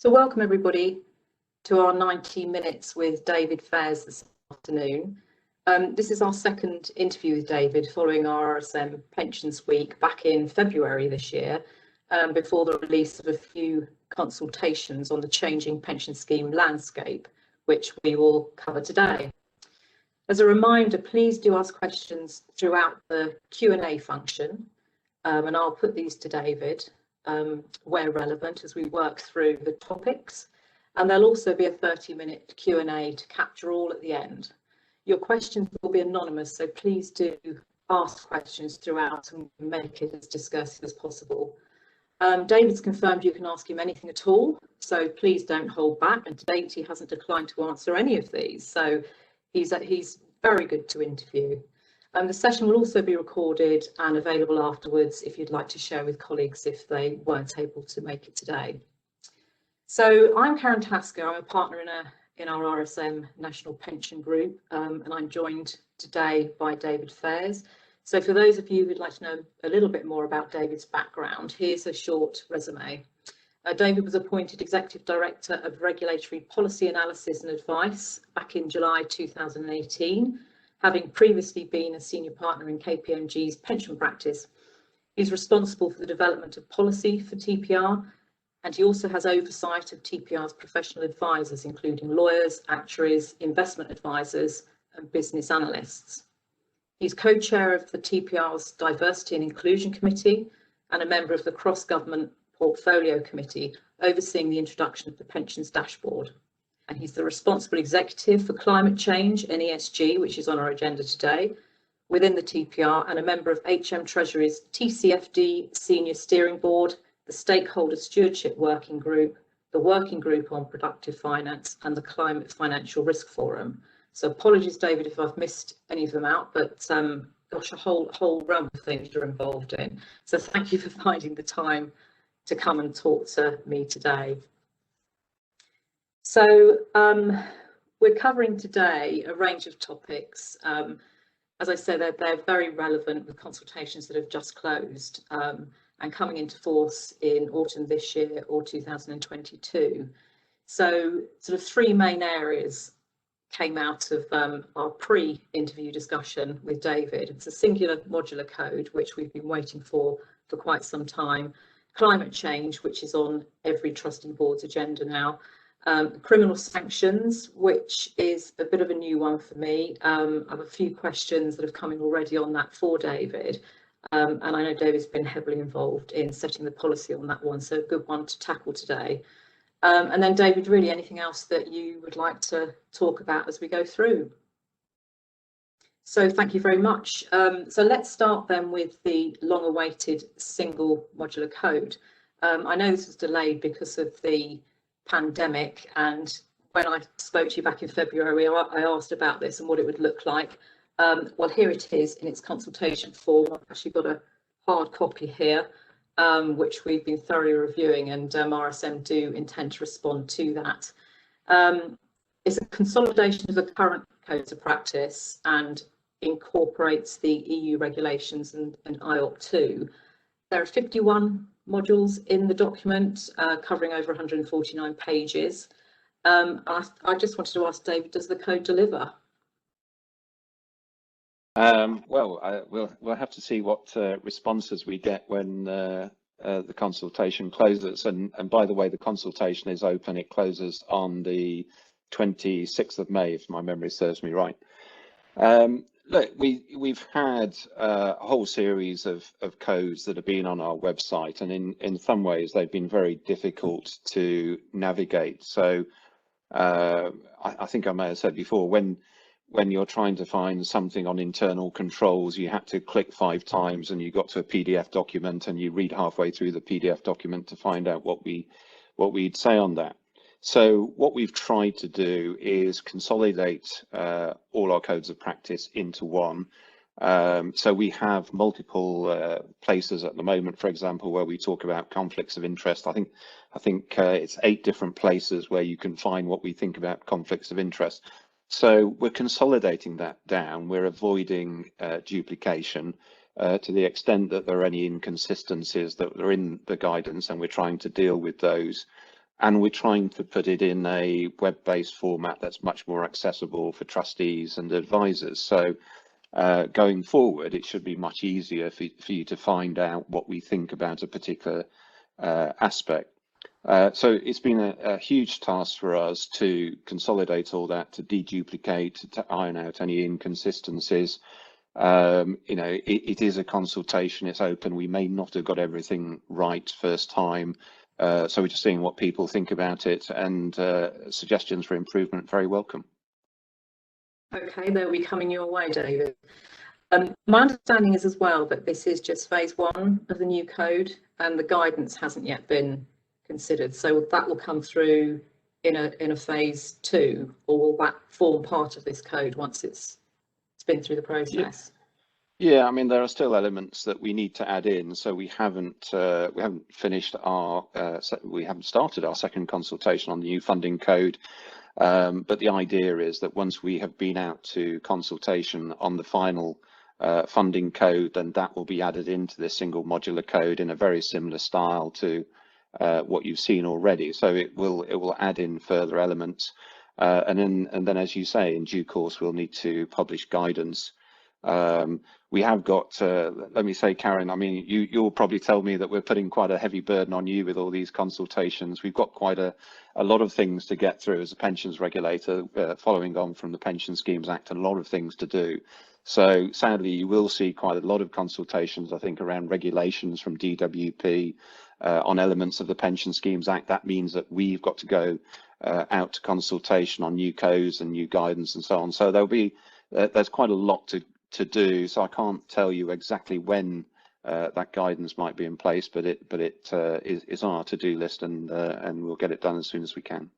So welcome everybody to our 90 minutes with David Fairs this afternoon. This is our second interview with David following our RSM Pensions Week back in February this year, before the release of a few consultations on the changing pension scheme landscape, which we will cover today. As a reminder, please do ask questions throughout the Q&A function, and I'll put these to David where relevant as we work through the topics, and there'll also be a 30-minute Q&A to capture all at the end. Your questions will be anonymous, so please do ask questions throughout and make it as discursive as possible. David's confirmed you can ask him anything at all, so please don't hold back, and to date he hasn't declined to answer any of these, so he's very good to interview. The session will also be recorded and available afterwards if you'd like to share with colleagues if they weren't able to make it today. So I'm Karen Tasker, I'm a partner in our RSM National Pension Group, and I'm joined today by David Fairs. So for those of you who'd like to know a little bit more about David's background, here's a short resume. David was appointed Executive Director of Regulatory Policy Analysis and Advice back in July 2018. Having previously been a senior partner in KPMG's pension practice. He's responsible for the development of policy for TPR, and he also has oversight of TPR's professional advisors, including lawyers, actuaries, investment advisors, and business analysts. He's co-chair of the TPR's Diversity and Inclusion Committee and a member of the Cross-Government Portfolio Committee, overseeing the introduction of the Pensions Dashboard. And he's the responsible executive for climate change and ESG, which is on our agenda today, within the TPR, and a member of HM Treasury's TCFD Senior Steering Board, the Stakeholder Stewardship Working Group, the Working Group on Productive Finance, and the Climate Financial Risk Forum. So apologies, David, if I've missed any of them out, but gosh, a whole realm of things you're involved in. So thank you for finding the time to come and talk to me today. So we're covering today a range of topics. As I said, they're very relevant with consultations that have just closed and coming into force in autumn this year or 2022. So sort of three main areas came out of our pre-interview discussion with David. It's a singular modular code, which we've been waiting for quite some time. Climate change, which is on every trustee board's agenda now. Criminal sanctions, which is a bit of a new one for me. I have a few questions that have come in already on that for David, and I know David's been heavily involved in setting the policy on that one, so a good one to tackle today. And then David, really anything else that you would like to talk about as we go through? So thank you very much. So let's start then with the long-awaited single modular code. I know this was delayed because of the pandemic, and when I spoke to you back in February, I asked about this and what it would look like. Well, here it is in its consultation form. I've actually got a hard copy here, which we've been thoroughly reviewing, and RSM do intend to respond to that. It's a consolidation of the current codes of practice and incorporates the EU regulations and IOP 2. There are 51 modules in the document, covering over 149 pages. I just wanted to ask David, does the code deliver? Well, we'll have to see what responses we get when the consultation closes. And by the way, the consultation is open. It closes on the 26th of May, if my memory serves me right. Look, we've had a whole series of codes that have been on our website, and in some ways they've been very difficult to navigate. So I think I may have said before, when you're trying to find something on internal controls, you had to click 5 times and you got to a PDF document and you read halfway through the PDF document to find out what we'd say on that. So what we've tried to do is consolidate all our codes of practice into one. So we have multiple places at the moment, for example, where we talk about conflicts of interest. I think it's 8 different places where you can find what we think about conflicts of interest. So we're consolidating that down. We're avoiding duplication to the extent that there are any inconsistencies that are in the guidance, and we're trying to deal with those and we're trying to put it in a web-based format that's much more accessible for trustees and advisors. So going forward, it should be much easier for you to find out what we think about a particular aspect. So it's been a huge task for us to consolidate all that, to deduplicate, to iron out any inconsistencies. It is a consultation, it's open. We may not have got everything right first time. So we're just seeing what people think about it, and suggestions for improvement, very welcome. Okay, they'll be coming your way, David. My understanding is as well that this is just phase 1 of the new code, and the guidance hasn't yet been considered. So that will come through in a phase 2, or will that form part of this code once it's been through the process? Yeah, I mean, there are still elements that we need to add in. So we haven't finished our we haven't started our second consultation on the new funding code. But the idea is that once we have been out to consultation on the final funding code, then that will be added into this single modular code in a very similar style to what you've seen already. So it will add in further elements, and then as you say, in due course we'll need to publish guidance. We have got, let me say, Karen, I mean, you'll probably tell me that we're putting quite a heavy burden on you with all these consultations. We've got quite a lot of things to get through as a pensions regulator, following on from the Pension Schemes Act, and a lot of things to do. So sadly, you will see quite a lot of consultations, I think, around regulations from DWP on elements of the Pension Schemes Act. That means that we've got to go out to consultation on new codes and new guidance and so on. So there'll be, there's quite a lot to do, so I can't tell you exactly when that guidance might be in place, but it is on our to-do list, and we'll get it done as soon as we can.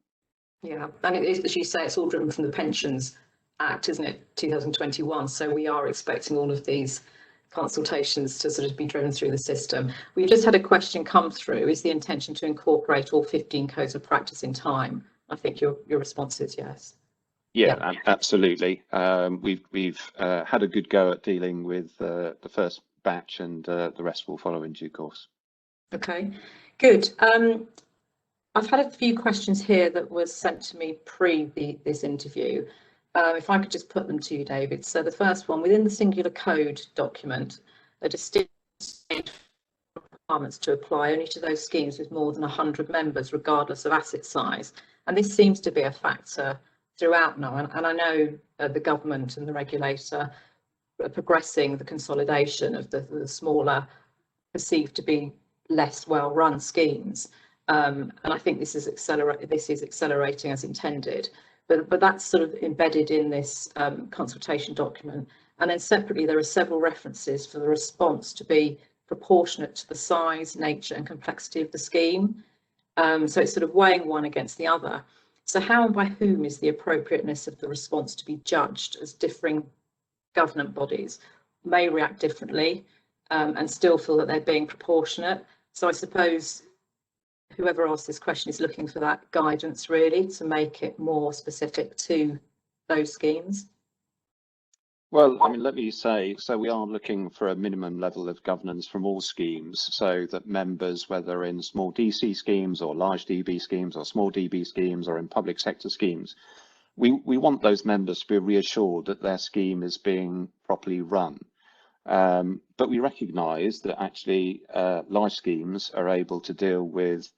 Yeah, and it is, as you say, it's all driven from the Pensions Act, isn't it, 2021? So we are expecting all of these consultations to sort of be driven through the system. We've just had a question come through: is the intention to incorporate all 15 codes of practice in time? I think your response is yes. Yeah, absolutely. We've had a good go at dealing with the first batch, and the rest will follow in due course. Okay, good. I've had a few questions here that were sent to me this interview. If I could just put them to you, David. So the first one: within the singular code document, a distinct requirements to apply only to those schemes with more than 100 members, regardless of asset size. And this seems to be a factor throughout now, and I know the government and the regulator are progressing the consolidation of the smaller, perceived to be less well-run schemes, and I think this is accelerating as intended. But that's sort of embedded in this consultation document. And then separately, there are several references for the response to be proportionate to the size, nature, and complexity of the scheme. So it's sort of weighing one against the other. So how and by whom is the appropriateness of the response to be judged, as differing government bodies may react differently and still feel that they're being proportionate? So I suppose whoever asked this question is looking for that guidance, really, to make it more specific to those schemes. Well, I mean, let me say, so we are looking for a minimum level of governance from all schemes, so that members, whether in small DC schemes or large DB schemes or small DB schemes or in public sector schemes, we want those members to be reassured that their scheme is being properly run. But we recognise that actually large schemes are able to deal with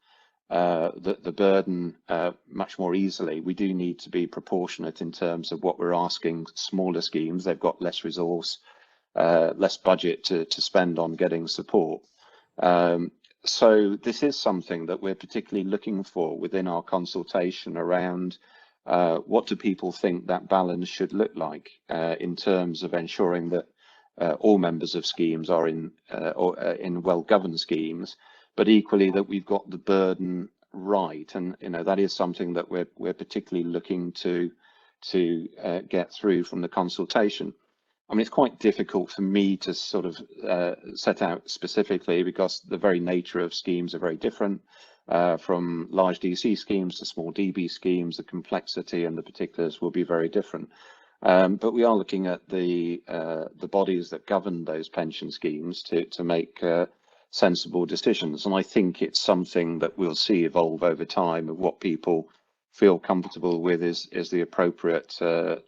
the burden much more easily. We do need to be proportionate in terms of what we're asking smaller schemes. They've got less resource, less budget to spend on getting support. So this is something that we're particularly looking for within our consultation around what do people think that balance should look like in terms of ensuring that all members of schemes are in well-governed schemes, but equally that we've got the burden right. And that is something that we're particularly looking to get through from the consultation. I mean, it's quite difficult for me to sort of set out specifically, because the very nature of schemes are very different, from large DC schemes to small DB schemes. The complexity and the particulars will be very different. But we are looking at the bodies that govern those pension schemes to make sensible decisions. And I think it's something that we'll see evolve over time of what people feel comfortable with is the appropriate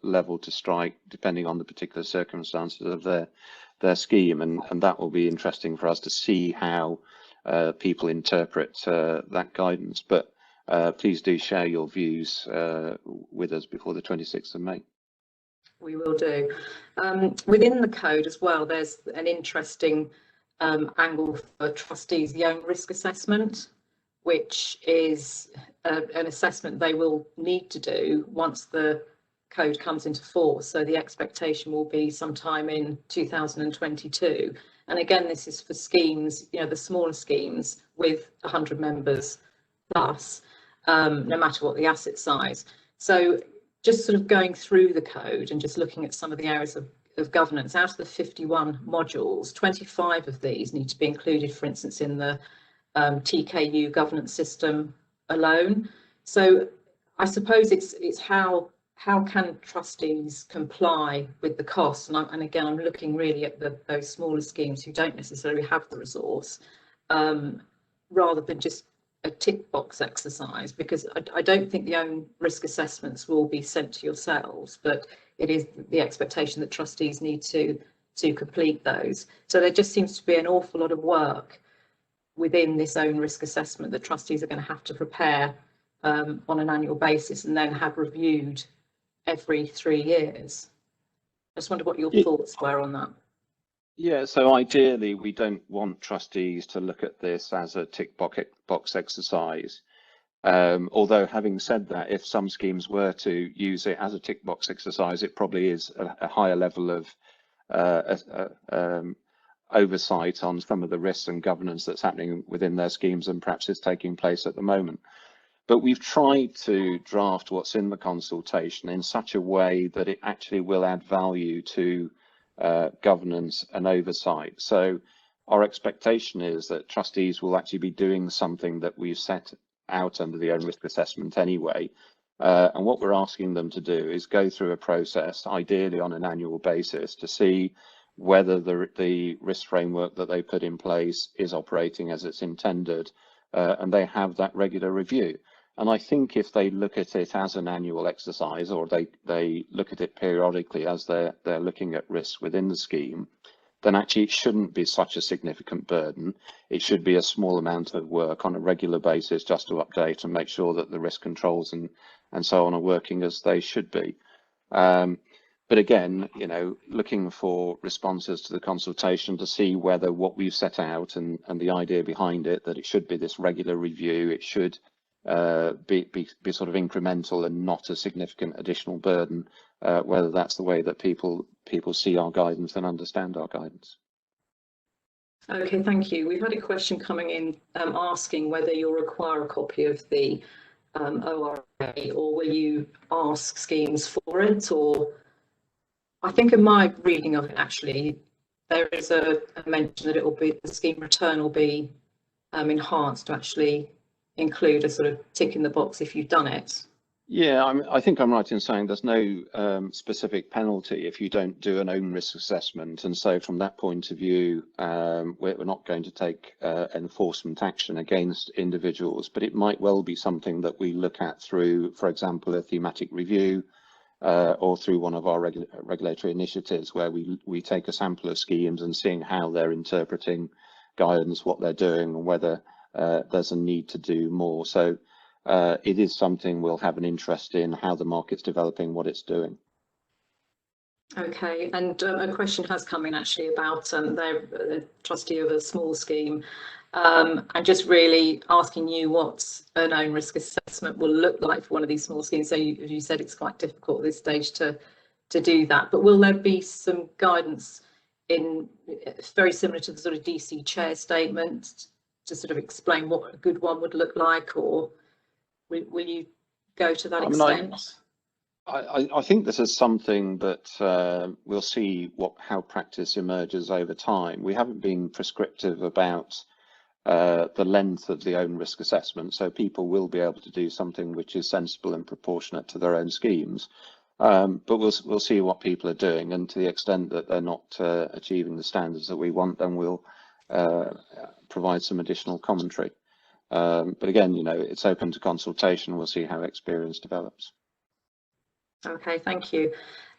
level to strike depending on the particular circumstances of their scheme, and that will be interesting for us to see how people interpret that guidance. But please do share your views with us before the 26th of May. We will do. Within the code as well, there's an interesting angle for trustees, the own risk assessment, which is an assessment they will need to do once the code comes into force. So the expectation will be sometime in 2022. And again, this is for schemes, you know, the smaller schemes with 100 members plus, no matter what the asset size. So just sort of going through the code and just looking at some of the areas of governance, out of the 51 modules, 25 of these need to be included, for instance, in the TKU governance system alone. So I suppose it's how can trustees comply with the costs? And again, I'm looking really at those smaller schemes who don't necessarily have the resource, rather than just a tick box exercise, because I don't think the own risk assessments will be sent to yourselves, but it is the expectation that trustees need to complete those. So there just seems to be an awful lot of work within this own risk assessment that trustees are going to have to prepare on an annual basis and then have reviewed every 3 years. I just wonder what your thoughts were on that. Yeah, so ideally we don't want trustees to look at this as a tick box exercise. Although having said that, if some schemes were to use it as a tick box exercise, it probably is a higher level of oversight on some of the risks and governance that's happening within their schemes and perhaps is taking place at the moment. But we've tried to draft what's in the consultation in such a way that it actually will add value to governance and oversight. So our expectation is that trustees will actually be doing something that we've set out under the own risk assessment anyway. And what we're asking them to do is go through a process, ideally on an annual basis, to see whether the risk framework that they put in place is operating as it's intended, and they have that regular review. And I think if they look at it as an annual exercise, or they look at it periodically as they're looking at risks within the scheme, then actually it shouldn't be such a significant burden. It should be a small amount of work on a regular basis just to update and make sure that the risk controls and so on are working as they should be. But again, you know, looking for responses to the consultation to see whether what we've set out and the idea behind it, that it should be this regular review, it should be sort of incremental and not a significant additional burden, whether that's the way that people see our guidance and understand our guidance. Okay, thank you. We've had a question coming in asking whether you'll require a copy of the ORA, or will you ask schemes for it? Or I think in my reading of it, actually, there is a mention that it will be, the scheme return will be enhanced to actually include a sort of tick in the box if you've done it. Yeah, I think I'm right in saying there's no specific penalty if you don't do an own risk assessment. And so from that point of view, we're not going to take enforcement action against individuals, but it might well be something that we look at through, for example, a thematic review, or through one of our regulatory initiatives where we take a sample of schemes and seeing how they're interpreting guidance, what they're doing, and whether there's a need to do more. So it is something we'll have an interest in, how the market's developing, what it's doing. Okay, and a question has come in actually about they're a trustee of a small scheme, and just really asking you what an own risk assessment will look like for one of these small schemes. So you said it's quite difficult at this stage to do that, but will there be some guidance in very similar to the sort of DC chair statement to sort of explain what a good one would look like, or will you go to that extent? I think this is something that we'll see how practice emerges over time. We haven't been prescriptive about the length of the own risk assessment, so people will be able to do something which is sensible and proportionate to their own schemes. But we'll see what people are doing, and to the extent that they're not achieving the standards that we want, then we'll provide some additional commentary. But again, it's open to consultation. We'll see how experience develops. Okay, thank you.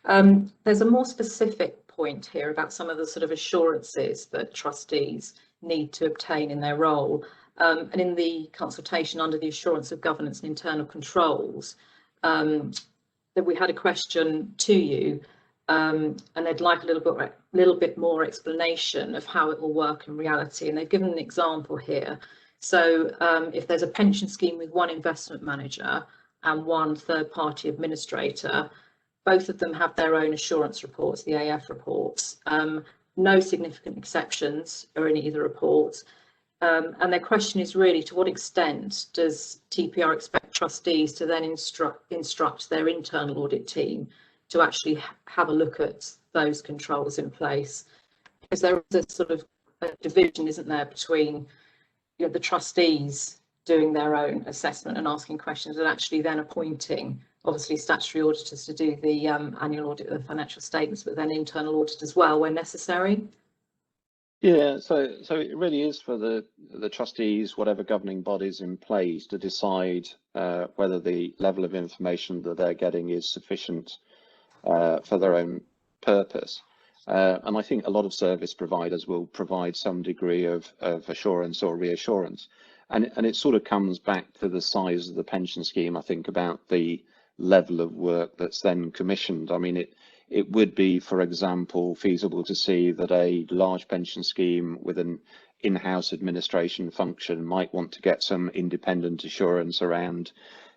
There's a more specific point here about some of the sort of assurances that trustees need to obtain in their role. And in the consultation under the assurance of governance and internal controls, that we had a question to you, and they'd like a little bit more explanation of how it will work in reality. And they've given an example here. So if there's a pension scheme with one investment manager and one third-party administrator, both of them have their own assurance reports, the AF reports. No significant exceptions are in either reports. And their question is really, to what extent does TPR expect trustees to then instruct their internal audit team to actually have a look at those controls in place? Because there is a sort of a division, isn't there, between the trustees doing their own assessment and asking questions, and actually then appointing, obviously, statutory auditors to do the annual audit of the financial statements, but then internal audit as well when necessary. Yeah, so it really is for the trustees, whatever governing bodies in place, to decide whether the level of information that they're getting is sufficient for their own purpose. And I think a lot of service providers will provide some degree of assurance or reassurance. And it sort of comes back to the size of the pension scheme, I think, about the level of work that's then commissioned. I mean, it would be, for example, feasible to see that a large pension scheme with an in-house administration function might want to get some independent assurance around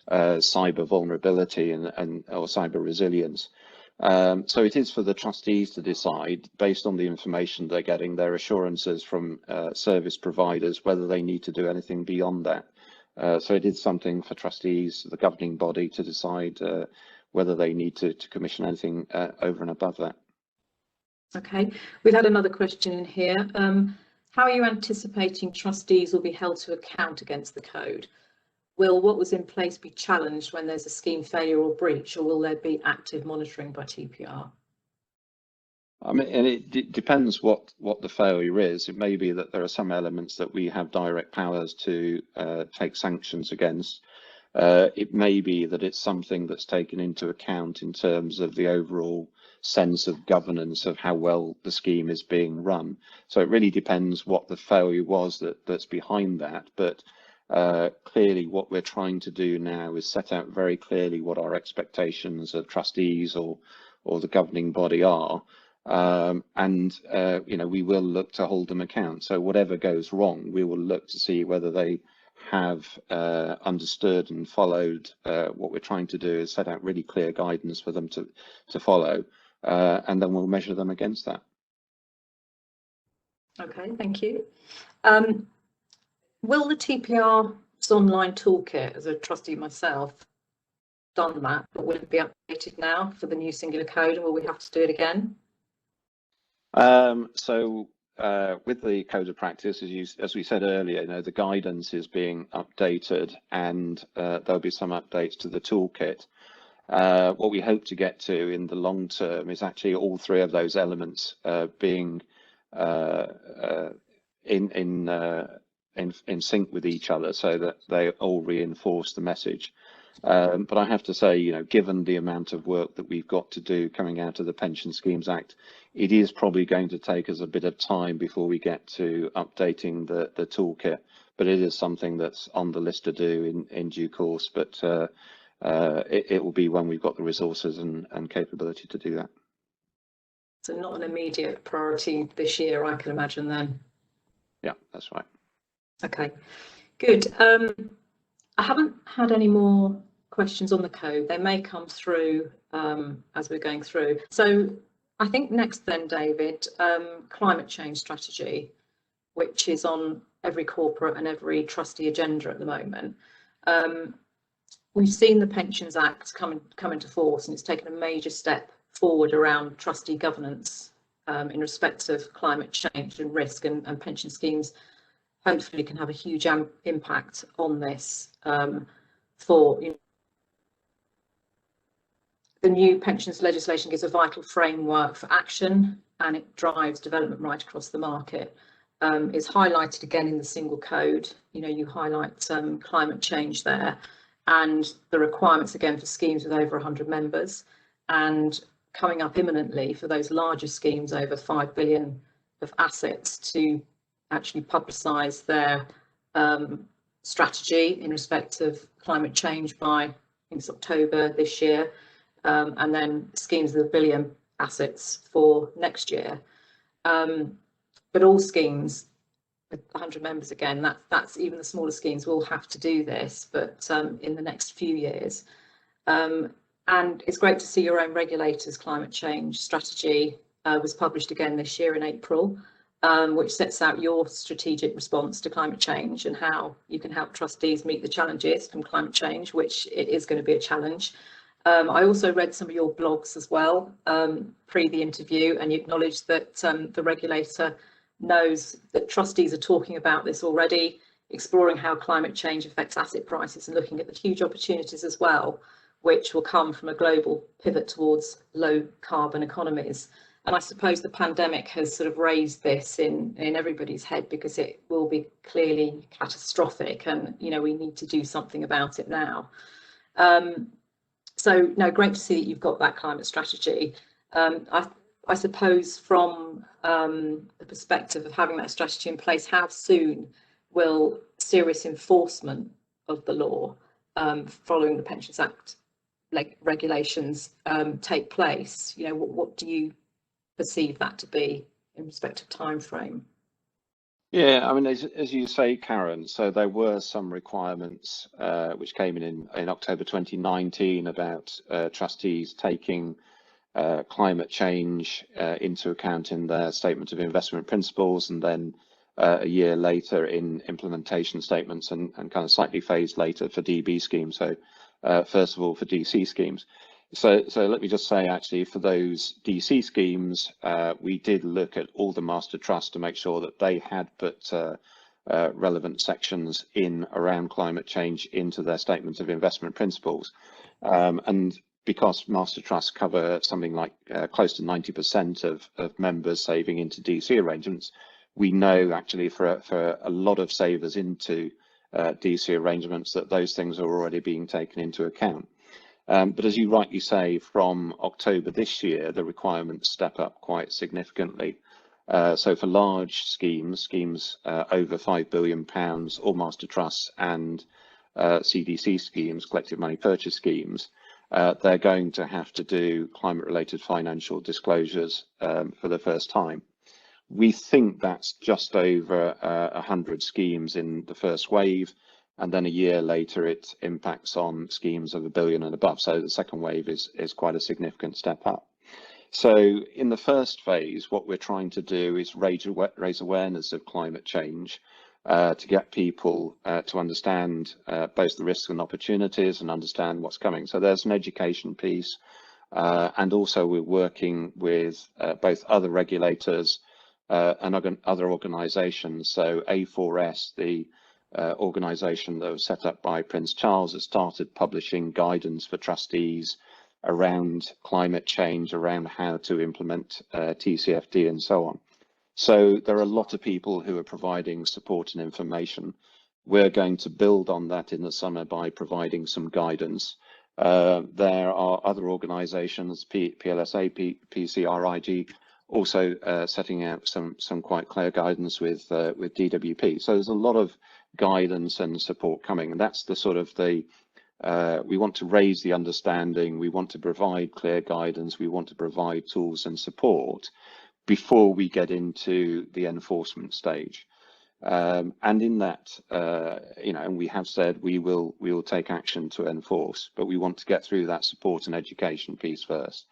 cyber vulnerability or cyber resilience. So it is for the trustees to decide, based on the information they're getting, their assurances from service providers, whether they need to do anything beyond that. So it is something for trustees, the governing body, to decide whether they need to commission anything over and above that. Okay, we've had another question in here. How are you anticipating trustees will be held to account against the code? Will what was in place be challenged when there's a scheme failure or breach, or will there be active monitoring by TPR? I mean, and it depends what the failure is. It may be that there are some elements that we have direct powers to take sanctions against. It may be that it's something that's taken into account in terms of the overall sense of governance of how well the scheme is being run. So it really depends what the failure was that's behind that. But clearly what we're trying to do now is set out very clearly what our expectations of trustees or the governing body are. We will look to hold them account. So whatever goes wrong, we will look to see whether they have understood and followed. What we're trying to do is set out really clear guidance for them to follow, and then we'll measure them against that. Okay, thank you. Will the TPR's online toolkit, as a trustee myself, done that, but will it be updated now for the new singular code, or will we have to do it again? With the code of practice, as we said earlier, the guidance is being updated, and there'll be some updates to the toolkit. What we hope to get to in the long term is actually all three of those elements being in sync with each other, so that they all reinforce the message. But I have to say, given the amount of work that we've got to do coming out of the Pension Schemes Act, it is probably going to take us a bit of time before we get to updating the toolkit. But it is something that's on the list to do in due course. But it will be when we've got the resources and capability to do that. So not an immediate priority this year, I can imagine then. Yeah, that's right. Okay, good. I haven't had any more questions on the code. They may come through as we're going through. So I think next then, David, climate change strategy, which is on every corporate and every trustee agenda at the moment. We've seen the Pensions Act come into force, and it's taken a major step forward around trustee governance in respect of climate change and risk, and pension schemes hopefully can have a huge impact on this for the new pensions legislation gives a vital framework for action, and it drives development right across the market. is highlighted again in the single code. You know, you highlight climate change there, and the requirements again for schemes with over 100 members, and coming up imminently for those larger schemes over 5 billion of assets to actually publicise their strategy in respect of climate change by, I think it's October this year, and then schemes with 1 billion assets for next year. But all schemes with 100 members, again, that's even the smaller schemes will have to do this, but in the next few years. And it's great to see your own regulator's climate change strategy was published again this year in April, which sets out your strategic response to climate change and how you can help trustees meet the challenges from climate change, which it is going to be a challenge. I also read some of your blogs as well pre the interview, and you acknowledged that the regulator knows that trustees are talking about this already, exploring how climate change affects asset prices and looking at the huge opportunities as well, which will come from a global pivot towards low carbon economies. And I suppose the pandemic has sort of raised this in everybody's head, because it will be clearly catastrophic, and you know, we need to do something about it now. So no, great to see that you've got that climate strategy. I suppose from the perspective of having that strategy in place, how soon will serious enforcement of the law following the Pensions Act regulations take place? You know, what do you perceive that to be in respect of time frame? Yeah, I mean, as you say, Karen, so there were some requirements which came in October 2019 about trustees taking climate change into account in their statement of investment principles, and then a year later in implementation statements, and kind of slightly phased later for DB schemes. So first of all for DC schemes. So let me just say, actually, for those DC schemes, we did look at all the master trusts to make sure that they had put relevant sections in around climate change into their statements of investment principles. And because master trusts cover something like close to 90% of members saving into DC arrangements, we know actually for a lot of savers into DC arrangements that those things are already being taken into account. But as you rightly say, from October this year, the requirements step up quite significantly. So for large schemes over £5 billion, or master trusts and CDC schemes, collective money purchase schemes, they're going to have to do climate-related financial disclosures for the first time. We think that's just over 100 schemes in the first wave, and then a year later it impacts on schemes of £1 billion and above. So the second wave is quite a significant step up. So in the first phase, what we're trying to do is raise awareness of climate change, to get people to understand both the risks and opportunities and understand what's coming. So there's an education piece, and also we're working with both other regulators and other organisations. So A4S, the organisation that was set up by Prince Charles, has started publishing guidance for trustees around climate change, around how to implement TCFD and so on. So there are a lot of people who are providing support and information. We're going to build on that in the summer by providing some guidance. There are other organisations, PLSA, PCRIG, also setting out some quite clear guidance with DWP. So there's a lot of guidance and support coming, and that's the sort of we want to raise the understanding, we want to provide clear guidance, we want to provide tools and support before we get into the enforcement stage. And in that, you know, and we have said we will take action to enforce, but we want to get through that support and education piece first.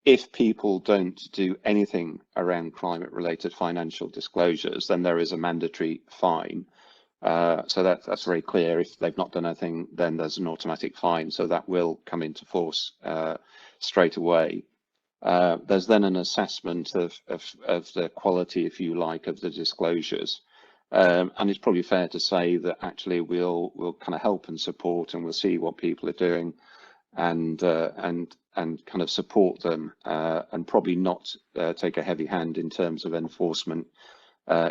If people don't do anything around climate-related financial disclosures, then there is a mandatory fine. So that's very clear. If they've not done anything, then there's an automatic fine. So that will come into force straight away. There's then an assessment of the quality, if you like, of the disclosures. And it's probably fair to say that actually we'll kind of help and support, and we'll see what people are doing, and kind of support them, and probably not take a heavy hand in terms of enforcement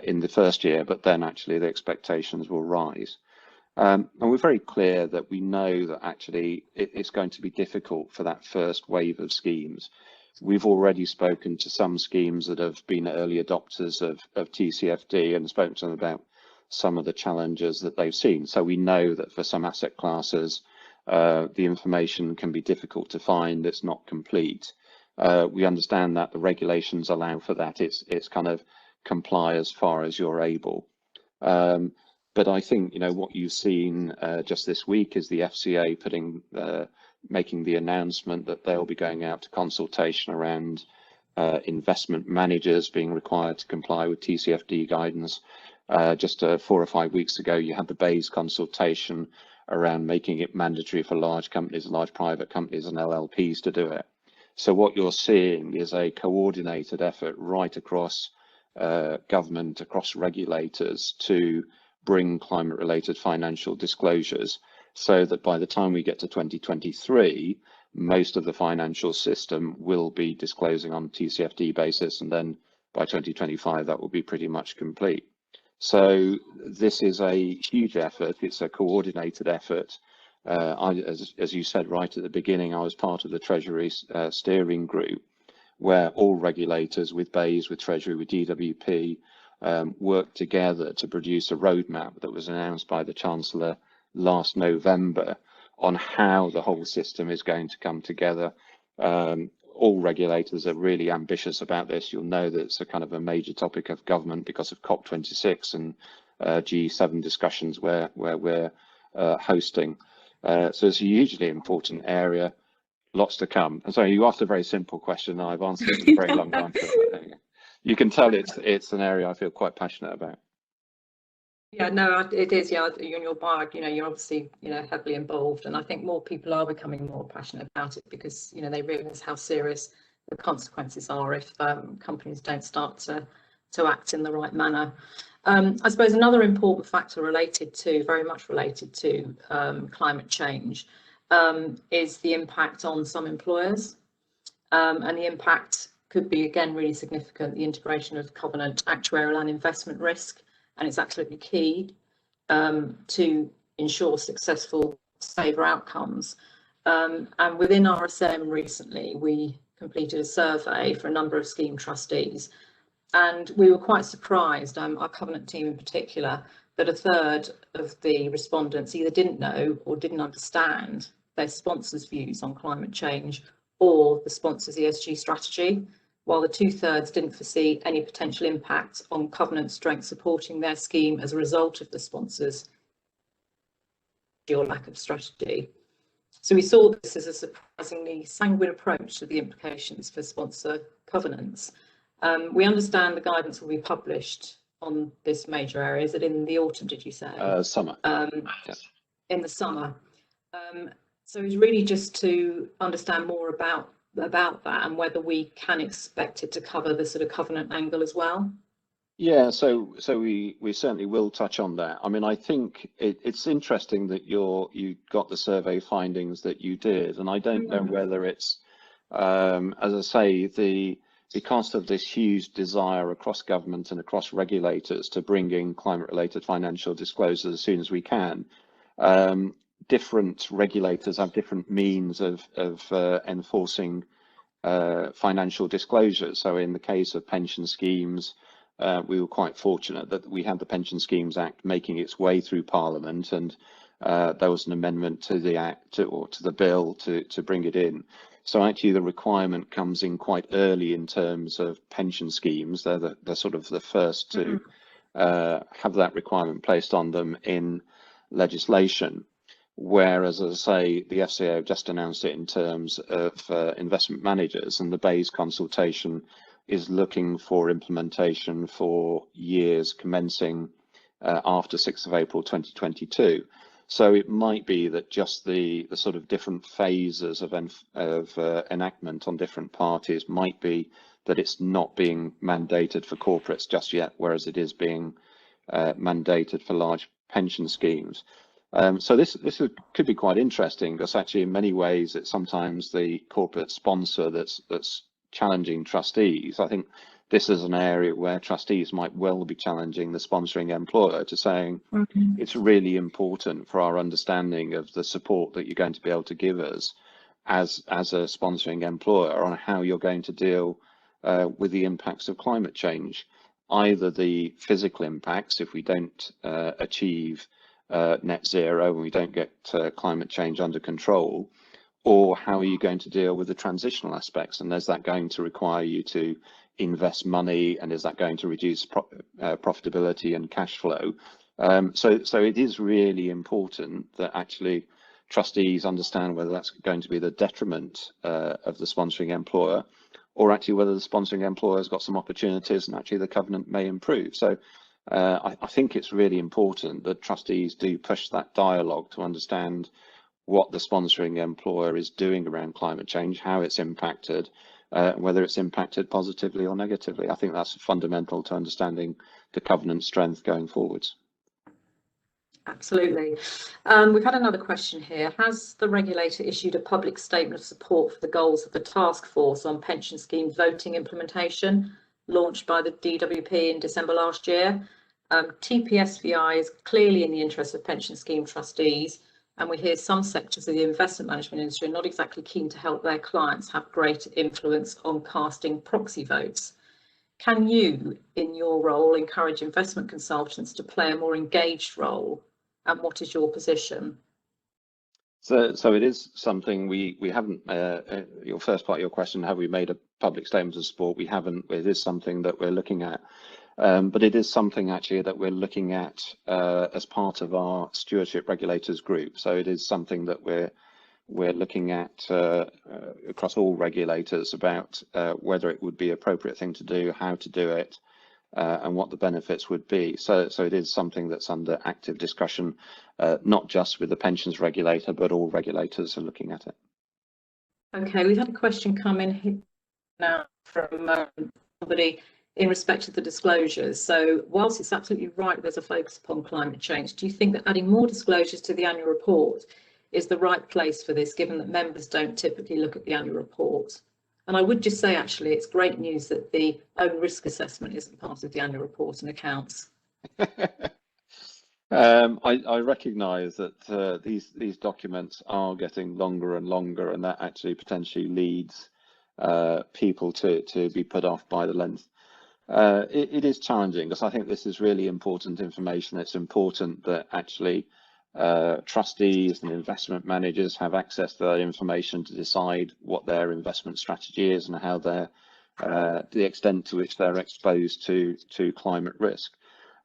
in the first year, but then actually the expectations will rise. And we're very clear that we know that actually it's going to be difficult for that first wave of schemes. We've already spoken to some schemes that have been early adopters of TCFD and spoken to them about some of the challenges that they've seen. So we know that for some asset classes, the information can be difficult to find, it's not complete. We understand that the regulations allow for that. It's kind of comply as far as you're able. But I think, you know, what you've seen just this week is the FCA making the announcement that they'll be going out to consultation around investment managers being required to comply with TCFD guidance. Just 4 or 5 weeks ago, you had the BEIS consultation around making it mandatory for large companies, large private companies and LLPs to do it. So what you're seeing is a coordinated effort right across government, across regulators to bring climate-related financial disclosures so that by the time we get to 2023, most of the financial system will be disclosing on TCFD basis, and then by 2025 that will be pretty much complete. So this is a huge effort. It's a coordinated effort. As you said right at the beginning, I was part of the Treasury steering group where all regulators with BEIS, with Treasury, with DWP, worked together to produce a roadmap that was announced by the Chancellor last November on how the whole system is going to come together. All regulators are really ambitious about this. You'll know that it's a kind of a major topic of government because of COP26 and G7 discussions where we're hosting. So it's a hugely important area, lots to come. And so you asked a very simple question, and I've answered it with a very long answer. You can tell it's an area I feel quite passionate about. Yeah, no, it is. Yeah, you and your bio, you know, you're obviously, you know, heavily involved, and I think more people are becoming more passionate about it because, you know, they realise how serious the consequences are if companies don't start to act in the right manner. I suppose another important factor very much related to climate change is the impact on some employers, and the impact could be again really significant. The integration of covenant, actuarial and investment risk. And it's absolutely key to ensure successful saver outcomes. And within RSM recently, we completed a survey for a number of scheme trustees, and we were quite surprised, our covenant team in particular, that a third of the respondents either didn't know or didn't understand their sponsors' views on climate change or the sponsor's ESG strategy, while the 2/3 didn't foresee any potential impact on covenant strength supporting their scheme as a result of the sponsors' or lack of strategy. So we saw this as a surprisingly sanguine approach to the implications for sponsor covenants. We understand the guidance will be published on this major area. Is it in the autumn, did you say? Summer. Yes. In the summer. So it's really just to understand more about that and whether we can expect it to cover the sort of covenant angle as well. Yeah, so we certainly will touch on that. I mean, I think it's interesting that you got the survey findings that you did, and I don't know whether it's as I say, because of this huge desire across government and across regulators to bring in climate-related financial disclosures as soon as we can. Different regulators have different means of enforcing financial disclosures. So in the case of pension schemes, we were quite fortunate that we had the Pension Schemes Act making its way through Parliament, and there was an amendment to the Act or to the bill to bring it in. So actually the requirement comes in quite early in terms of pension schemes. They're sort of the first to have that requirement placed on them in legislation. Whereas, as I say, the FCA have just announced it in terms of investment managers, and the BEIS consultation is looking for implementation for years commencing after 6th of April 2022. So it might be that just the sort of different phases of enactment on different parties might be that it's not being mandated for corporates just yet, whereas it is being mandated for large pension schemes. So this could be quite interesting, because actually in many ways it's sometimes the corporate sponsor that's challenging trustees. I think this is an area where trustees might well be challenging the sponsoring employer to saying, it's really important for our understanding of the support that you're going to be able to give us as a sponsoring employer on how you're going to deal with the impacts of climate change, either the physical impacts if we don't achieve net zero and we don't get climate change under control, or how are you going to deal with the transitional aspects, and is that going to require you to invest money, and is that going to reduce profitability and cash flow? So it is really important that actually trustees understand whether that's going to be the detriment of the sponsoring employer, or actually whether the sponsoring employer has got some opportunities and actually the covenant may improve. So I think it's really important that trustees do push that dialogue to understand what the sponsoring employer is doing around climate change, how it's impacted, whether it's impacted positively or negatively. I think that's fundamental to understanding the covenant strength going forwards. Absolutely. We've had another question here. Has the regulator issued a public statement of support for the goals of the task force on pension scheme voting implementation launched by the DWP in December last year? TPSVI is clearly in the interest of pension scheme trustees, and we hear some sectors of the investment management industry are not exactly keen to help their clients have greater influence on casting proxy votes. Can you, in your role, encourage investment consultants to play a more engaged role? And what is your position? So it is something we haven't, your first part of your question, have we made a public statement of support? We haven't. It is something that we're looking at. But it is something actually that we're looking at as part of our stewardship regulators group. So it is something that we're looking at across all regulators about whether it would be an appropriate thing to do, how to do it, and what the benefits would be. So it is something that's under active discussion, not just with the pensions regulator, but all regulators are looking at it. Okay, we've had a question come in here now from somebody in respect of the disclosures. So whilst it's absolutely right there's a focus upon climate change, do you think that adding more disclosures to the annual report is the right place for this, given that members don't typically look at the annual report? And I would just say, actually, it's great news that the own risk assessment isn't part of the annual report and accounts. I recognise that these documents are getting longer and longer, and that actually potentially leads people to be put off by the length. It is challenging because I think this is really important information. It's important that actually trustees and investment managers have access to that information to decide what their investment strategy is and how they're the extent to which they're exposed to climate risk.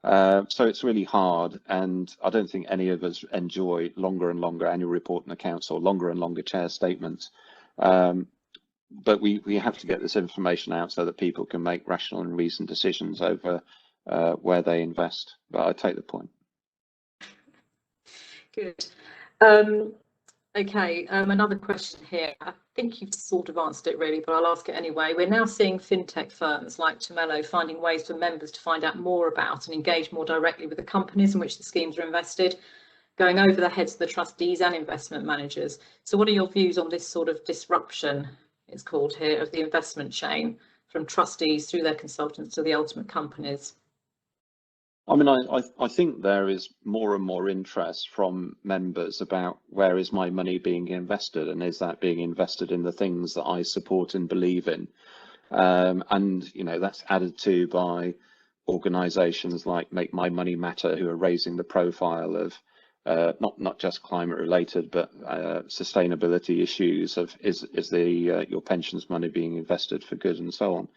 So it's really hard, and I don't think any of us enjoy longer and longer annual report and accounts or longer and longer chair statements. But we have to get this information out so that people can make rational and reasoned decisions over where they invest. But I take the point. Good. Okay, another question here. I think you've sort of answered it really, but I'll ask it anyway. We're now seeing fintech firms like Tomello finding ways for members to find out more about and engage more directly with the companies in which the schemes are invested, going over the heads of the trustees and investment managers. So what are your views on this sort of disruption, it's called here, of the investment chain from trustees through their consultants to the ultimate companies? I mean, I think there is more and more interest from members about where is my money being invested, and is that being invested in the things that I support and believe in? And, you know, that's added to by organisations like Make My Money Matter, who are raising the profile of not just climate related, but sustainability issues of is your pensions money being invested for good and so on.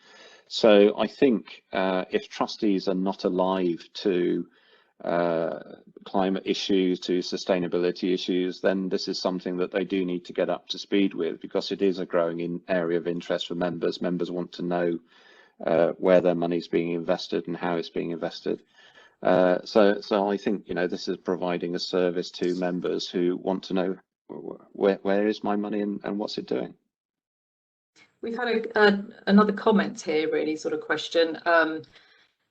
So I think if trustees are not alive to climate issues, to sustainability issues, then this is something that they do need to get up to speed with, because it is a growing area of interest for members. Members want to know where their money is being invested and how it's being invested. So I think, you know, this is providing a service to members who want to know where is my money and what's it doing. We've had another comment here, really, sort of question.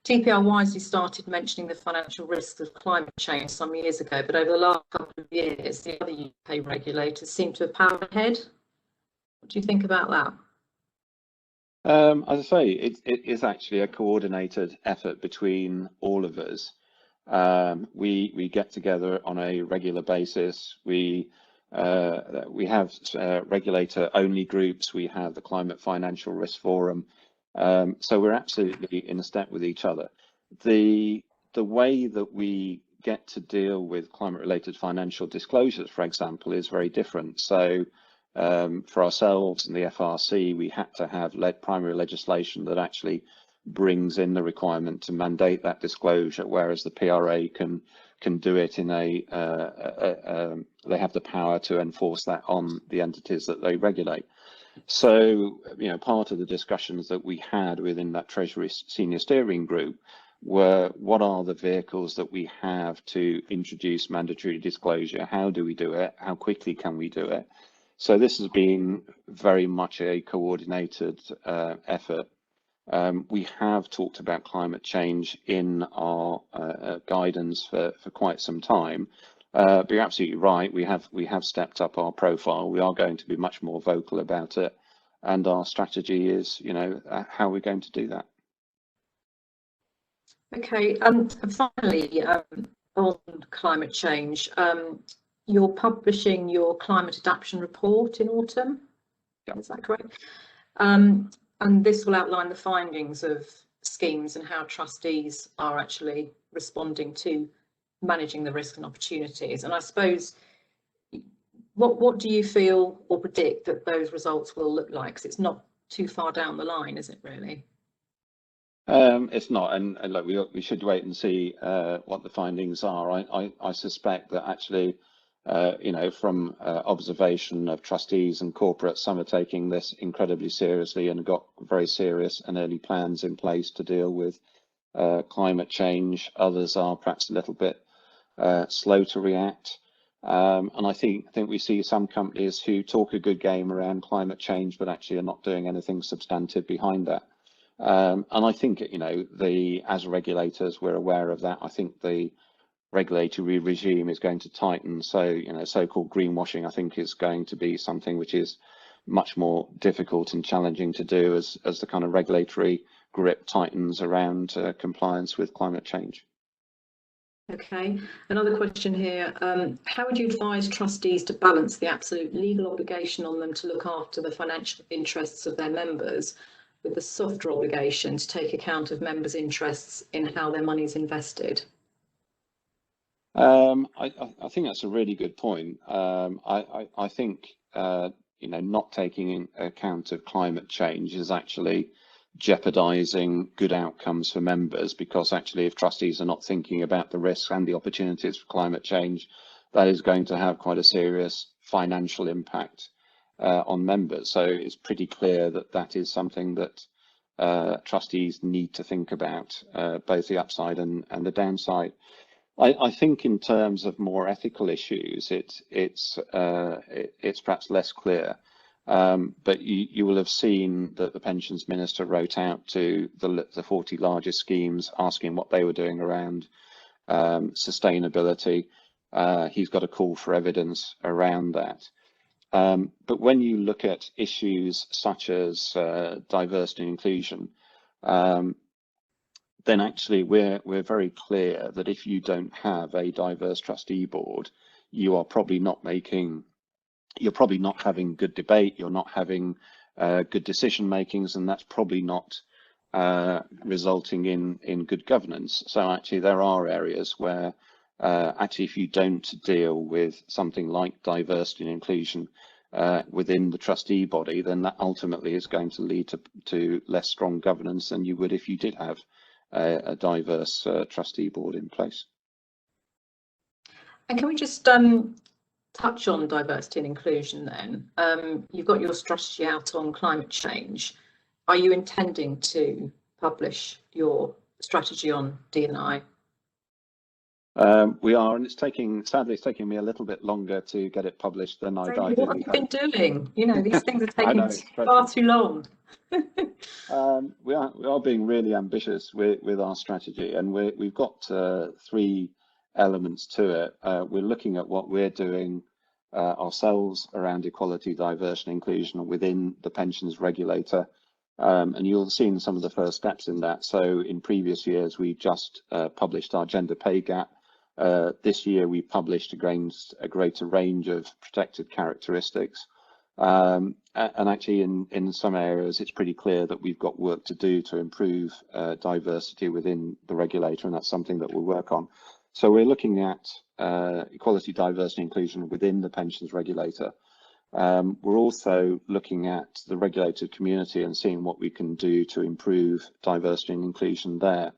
TPR wisely started mentioning the financial risks of climate change some years ago, but over the last couple of years, the other UK regulators seem to have powered ahead. What do you think about that? As I say, it is actually a coordinated effort between all of us. We get together on a regular basis. We have regulator only groups. We have the Climate Financial Risk Forum. So we're absolutely in a step with each other. The way that we get to deal with climate related financial disclosures, for example, is very different. So for ourselves and the FRC, we had to have primary legislation that actually brings in the requirement to mandate that disclosure, whereas the PRA can do it in they have the power to enforce that on the entities that they regulate. So, part of the discussions that we had within that Treasury Senior Steering Group were, what are the vehicles that we have to introduce mandatory disclosure? How do we do it? How quickly can we do it? So this has been very much a coordinated effort. We have talked about climate change in our guidance for quite some time. But you're absolutely right. We have stepped up our profile. We are going to be much more vocal about it, and our strategy is, how we're going to do that. Okay. And finally, on climate change, you're publishing your climate adaptation report in autumn. Yep. Is that correct? And this will outline the findings of schemes and how trustees are actually responding to managing the risk and opportunities. And I suppose, what do you feel or predict that those results will look like? Because it's not too far down the line, is it really? It's not, and look, we should wait and see what the findings are. I suspect that actually, from observation of trustees and corporates, some are taking this incredibly seriously and have got very serious and early plans in place to deal with climate change. Others are perhaps a little bit slow to react. And I think we see some companies who talk a good game around climate change, but actually are not doing anything substantive behind that. And I think, as regulators, we're aware of that. I think the regulatory regime is going to tighten. So, so-called greenwashing, I think, is going to be something which is much more difficult and challenging to do as the kind of regulatory grip tightens around compliance with climate change. Okay, another question here. How would you advise trustees to balance the absolute legal obligation on them to look after the financial interests of their members with the softer obligation to take account of members' interests in how their money is invested? I think that's a really good point. I think not taking in account of climate change is actually jeopardizing good outcomes for members, because actually if trustees are not thinking about the risks and the opportunities for climate change, that is going to have quite a serious financial impact on members. So it's pretty clear that that is something that trustees need to think about, both the upside and the downside. I think in terms of more ethical issues, it's perhaps less clear. But you will have seen that the pensions minister wrote out to the 40 largest schemes asking what they were doing around sustainability. He's got a call for evidence around that. But when you look at issues such as diversity and inclusion, then actually we're very clear that if you don't have a diverse trustee board, you're probably not having good debate, you're not having good decision makings, and that's probably not resulting in good governance. So actually there are areas where actually if you don't deal with something like diversity and inclusion within the trustee body, then that ultimately is going to lead to less strong governance than you would if you did have a diverse trustee board in place. And can we just touch on diversity and inclusion then? You've got your strategy out on climate change. Are you intending to publish your strategy on D&I? We are, and sadly it's taking me a little bit longer to get it published than I'd ideally What have you been doing? These things are taking far too long. We are being really ambitious with our strategy, and we've got 3 elements to it. We're looking at what we're doing ourselves around equality, diversity and inclusion within the pensions regulator. And you'll have seen some of the first steps in that. So in previous years, we just published our gender pay gap. This year, we published against a greater range of protected characteristics. And actually, in some areas, it's pretty clear that we've got work to do to improve diversity within the regulator, and that's something that we'll work on. So we're looking at equality, diversity, inclusion within the pensions regulator. We're also looking at the regulated community and seeing what we can do to improve diversity and inclusion there.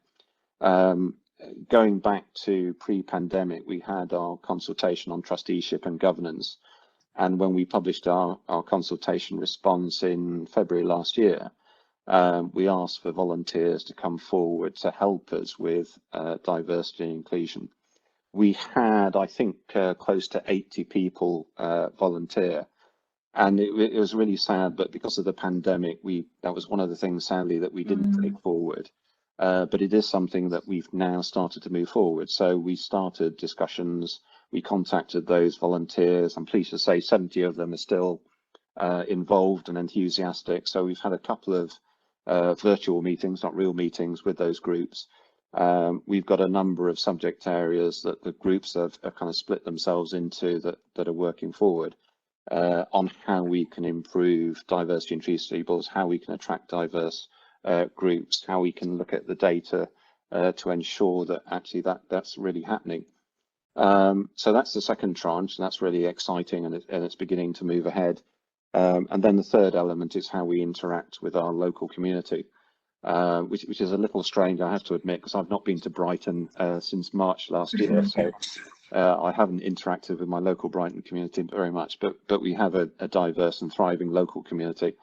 Going back to pre-pandemic, we had our consultation on trusteeship and governance. And when we published our consultation response in February last year, we asked for volunteers to come forward to help us with diversity and inclusion. We had, I think, close to 80 people volunteer. And it was really sad, but because of the pandemic, that was one of the things, sadly, that we didn't take forward. But it is something that we've now started to move forward. So we started discussions, we contacted those volunteers. I'm pleased to say 70 of them are still involved and enthusiastic. So we've had a couple of virtual meetings, not real meetings, with those groups. We've got a number of subject areas that the groups have kind of split themselves into that are working forward. On how we can improve diversity in fee tables, how we can attract diverse groups, how we can look at the data to ensure that actually that's really happening. So that's the second tranche, and that's really exciting, and it's beginning to move ahead. And then the third element is how we interact with our local community, which is a little strange, I have to admit, because I've not been to Brighton since March last year. So I haven't interacted with my local Brighton community very much, but we have a diverse and thriving local community,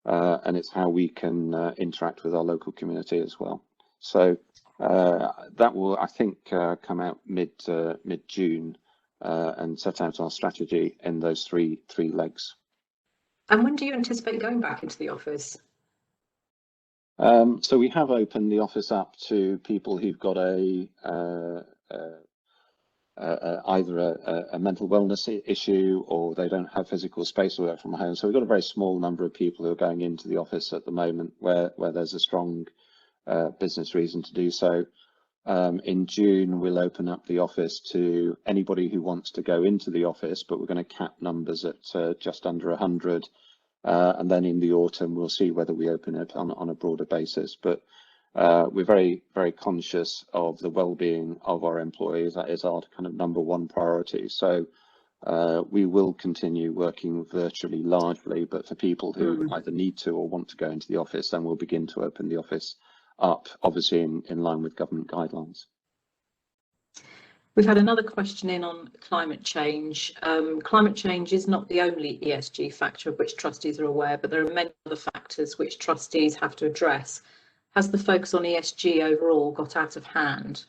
and it's how we can interact with our local community as well. So that will, I think, come out mid-June and set out our strategy in those three legs. And when do you anticipate going back into the office? So we have opened the office up to people who've got either a mental wellness issue, or they don't have physical space to work from home. So we've got a very small number of people who are going into the office at the moment where there's a strong business reason to do so. In June, we'll open up the office to anybody who wants to go into the office, but we're going to cap numbers at just under 100. And then in the autumn, we'll see whether we open it on a broader basis. But we're very, very conscious of the well-being of our employees. That is our kind of number one priority. So we will continue working virtually largely, but for people who either need to or want to go into the office, then we'll begin to open the office up, obviously in line with government guidelines. We've had another question in on climate change. Climate change is not the only ESG factor of which trustees are aware, but there are many other factors which trustees have to address. Has the focus on ESG overall got out of hand?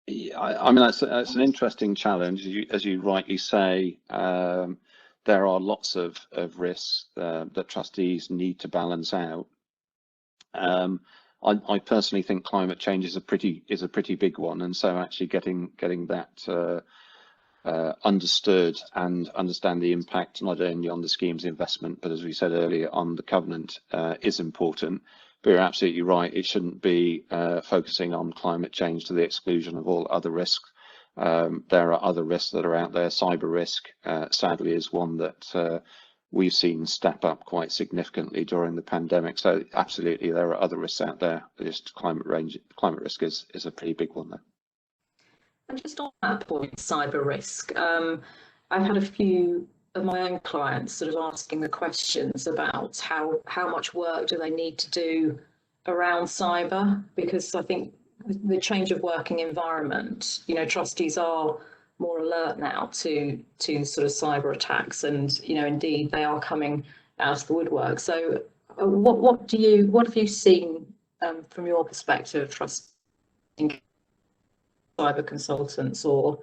Yeah, I mean, that's an interesting challenge. As you rightly say, there are lots of risks that trustees need to balance out. I personally think climate change is a pretty big one, and so actually getting that understood and understand the impact not only on the scheme's investment, but as we said earlier, on the covenant is important. But you're absolutely right, it shouldn't be focusing on climate change to the exclusion of all other risks. There are other risks that are out there. Cyber risk, sadly, is one that we've seen step up quite significantly during the pandemic. So absolutely, there are other risks out there. Just climate risk is a pretty big one there. And just on that point, cyber risk, I've had a few of my own clients sort of asking the questions about how much work do they need to do around cyber, because I think the change of working environment, trustees are more alert now to sort of cyber attacks, and indeed they are coming out of the woodwork. So what have you seen from your perspective, trusting cyber consultants? Or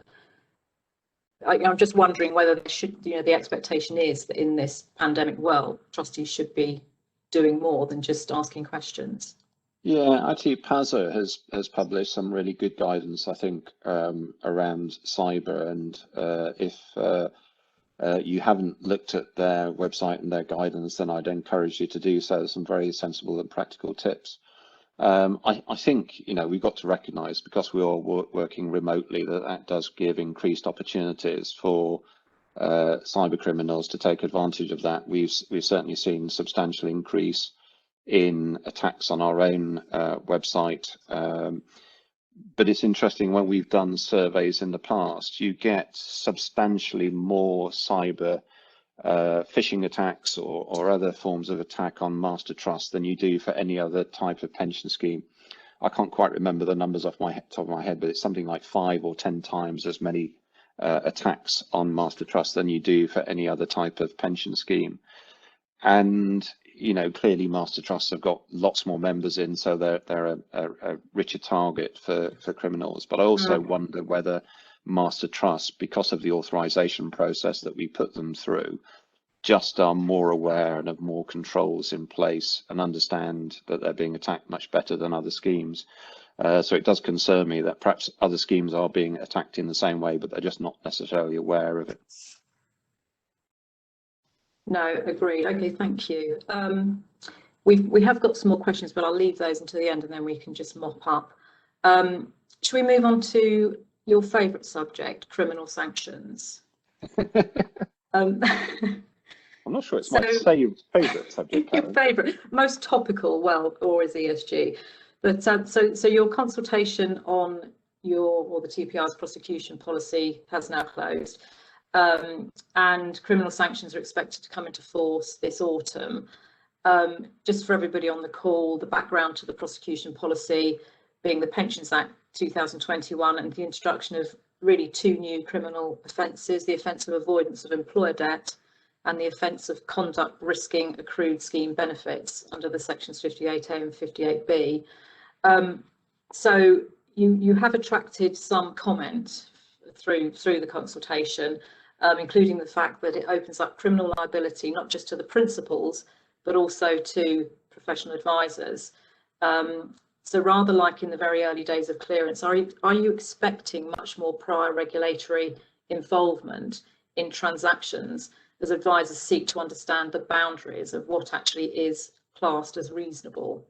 I'm just wondering whether they should, the expectation is that in this pandemic world, trustees should be doing more than just asking questions. Yeah, actually, PASA has published some really good guidance, I think, around cyber, and if you haven't looked at their website and their guidance, then I'd encourage you to do so. Some very sensible and practical tips. I think, we've got to recognise, because we're all working remotely, that does give increased opportunities for cyber criminals to take advantage of that. We've certainly seen substantial increase in attacks on our own website. But it's interesting, when we've done surveys in the past, you get substantially more cyber phishing attacks or other forms of attack on master trust than you do for any other type of pension scheme. I can't quite remember the numbers off my top of my head, but it's something like 5 or 10 times as many attacks on master trust than you do for any other type of pension scheme. And clearly master trusts have got lots more members in, so they're a richer target for criminals. But I also wonder whether master trusts, because of the authorization process that we put them through, just are more aware and have more controls in place and understand that they're being attacked much better than other schemes. So it does concern me that perhaps other schemes are being attacked in the same way, but they're just not necessarily aware of it. No, agreed. Okay, thank you. We have got some more questions, but I'll leave those until the end, and then we can just mop up. Should we move on to your favourite subject, criminal sanctions? I'm not sure it's my favourite subject. Your favourite, most topical, well, or is ESG. But so your consultation on the TPR's prosecution policy has now closed. And criminal sanctions are expected to come into force this autumn. Just for everybody on the call, the background to the prosecution policy being the Pensions Act 2021 and the introduction of really 2 new criminal offences, the offence of avoidance of employer debt and the offence of conduct risking accrued scheme benefits under the sections 58A and 58B. So you have attracted some comment through the consultation, including the fact that it opens up criminal liability not just to the principals but also to professional advisors. So rather like in the very early days of clearance, are you expecting much more prior regulatory involvement in transactions as advisors seek to understand the boundaries of what actually is classed as reasonable?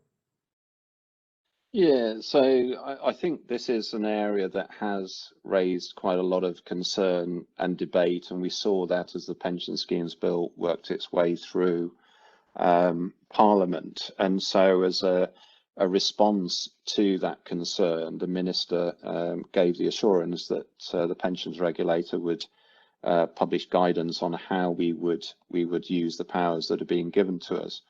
Yeah, so I think this is an area that has raised quite a lot of concern and debate, and we saw that as the Pension Schemes Bill worked its way through Parliament. And so as a response to that concern, the Minister gave the assurance that the Pensions Regulator would publish guidance on how we would use the powers that are being given to us.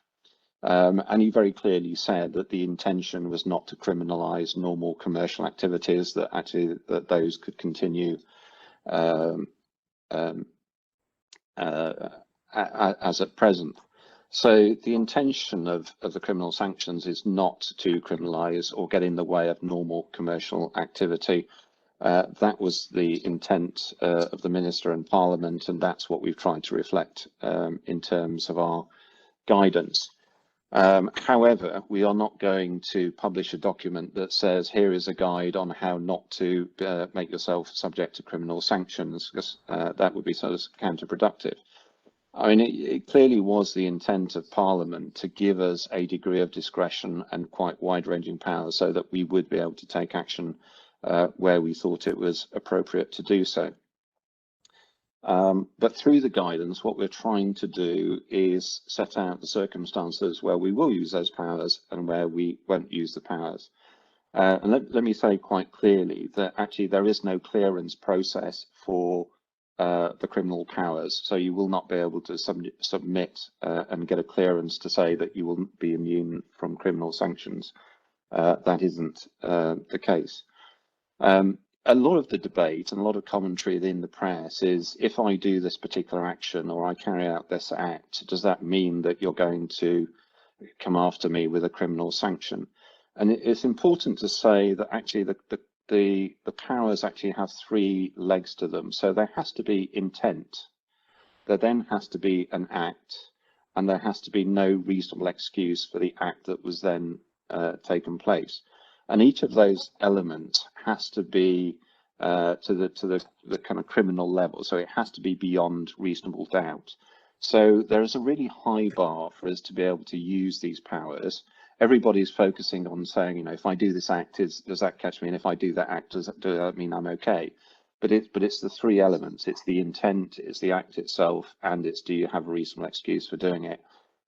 And he very clearly said that the intention was not to criminalise normal commercial activities, that those could continue as at present. So the intention of the criminal sanctions is not to criminalise or get in the way of normal commercial activity. That was the intent of the Minister and Parliament, and that's what we've tried to reflect in terms of our guidance. However, we are not going to publish a document that says here is a guide on how not to make yourself subject to criminal sanctions, because that would be sort of counterproductive. I mean, it clearly was the intent of Parliament to give us a degree of discretion and quite wide-ranging powers so that we would be able to take action where we thought it was appropriate to do so. But through the guidance, what we're trying to do is set out the circumstances where we will use those powers and where we won't use the powers. And let me say quite clearly that actually there is no clearance process for the criminal powers. So you will not be able to submit and get a clearance to say that you will be immune from criminal sanctions. That isn't the case. A lot of the debate and a lot of commentary in the press is, if I do this particular action or I carry out this act, does that mean that you're going to come after me with a criminal sanction? And it's important to say that actually the powers actually have 3 legs to them. So there has to be intent, there then has to be an act, and there has to be no reasonable excuse for the act that was then taken place. And each of those elements has to be to the kind of criminal level. So it has to be beyond reasonable doubt. So there is a really high bar for us to be able to use these powers. Everybody's focusing on saying, you know, if I do this act, does that catch me? And if I do that act, does that mean I'm okay? But it's the three elements. It's the intent, it's the act itself, and it's do you have a reasonable excuse for doing it?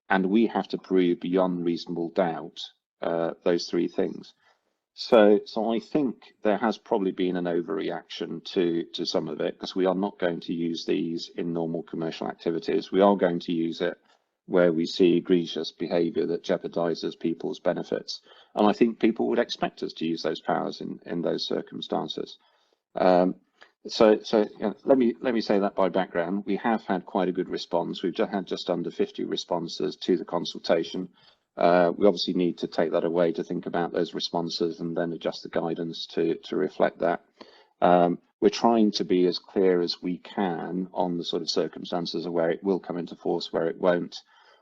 And we have to prove beyond reasonable doubt those three things. So I think there has probably been an overreaction to some of it, because we are not going to use these in normal commercial activities. We are going to use it where we see egregious behaviour that jeopardizes people's benefits. And I think people would expect us to use those powers in those circumstances. So you know, let me say that by background. We have had quite a good response. We've had just under 50 responses to the consultation. We obviously need to take that away to think about those responses and then adjust the guidance to reflect that. We're trying to be as clear as we can on the sort of circumstances of where it will come into force, where it won't.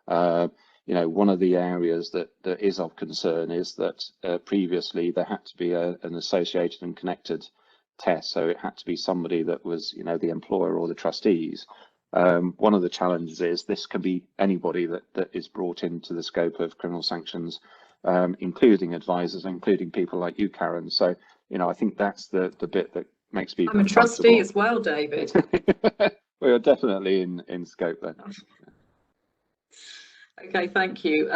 You know, one of the areas that is of concern is that previously there had to be an associated and connected test, so it had to be somebody that was, you know, the employer or the trustees. One of the challenges is this can be anybody that is brought into the scope of criminal sanctions, including advisors, including people like you, Karen. So, you know, I think that's the bit that makes people. I'm a trustee as well, David. We are definitely in scope there. Okay, thank you.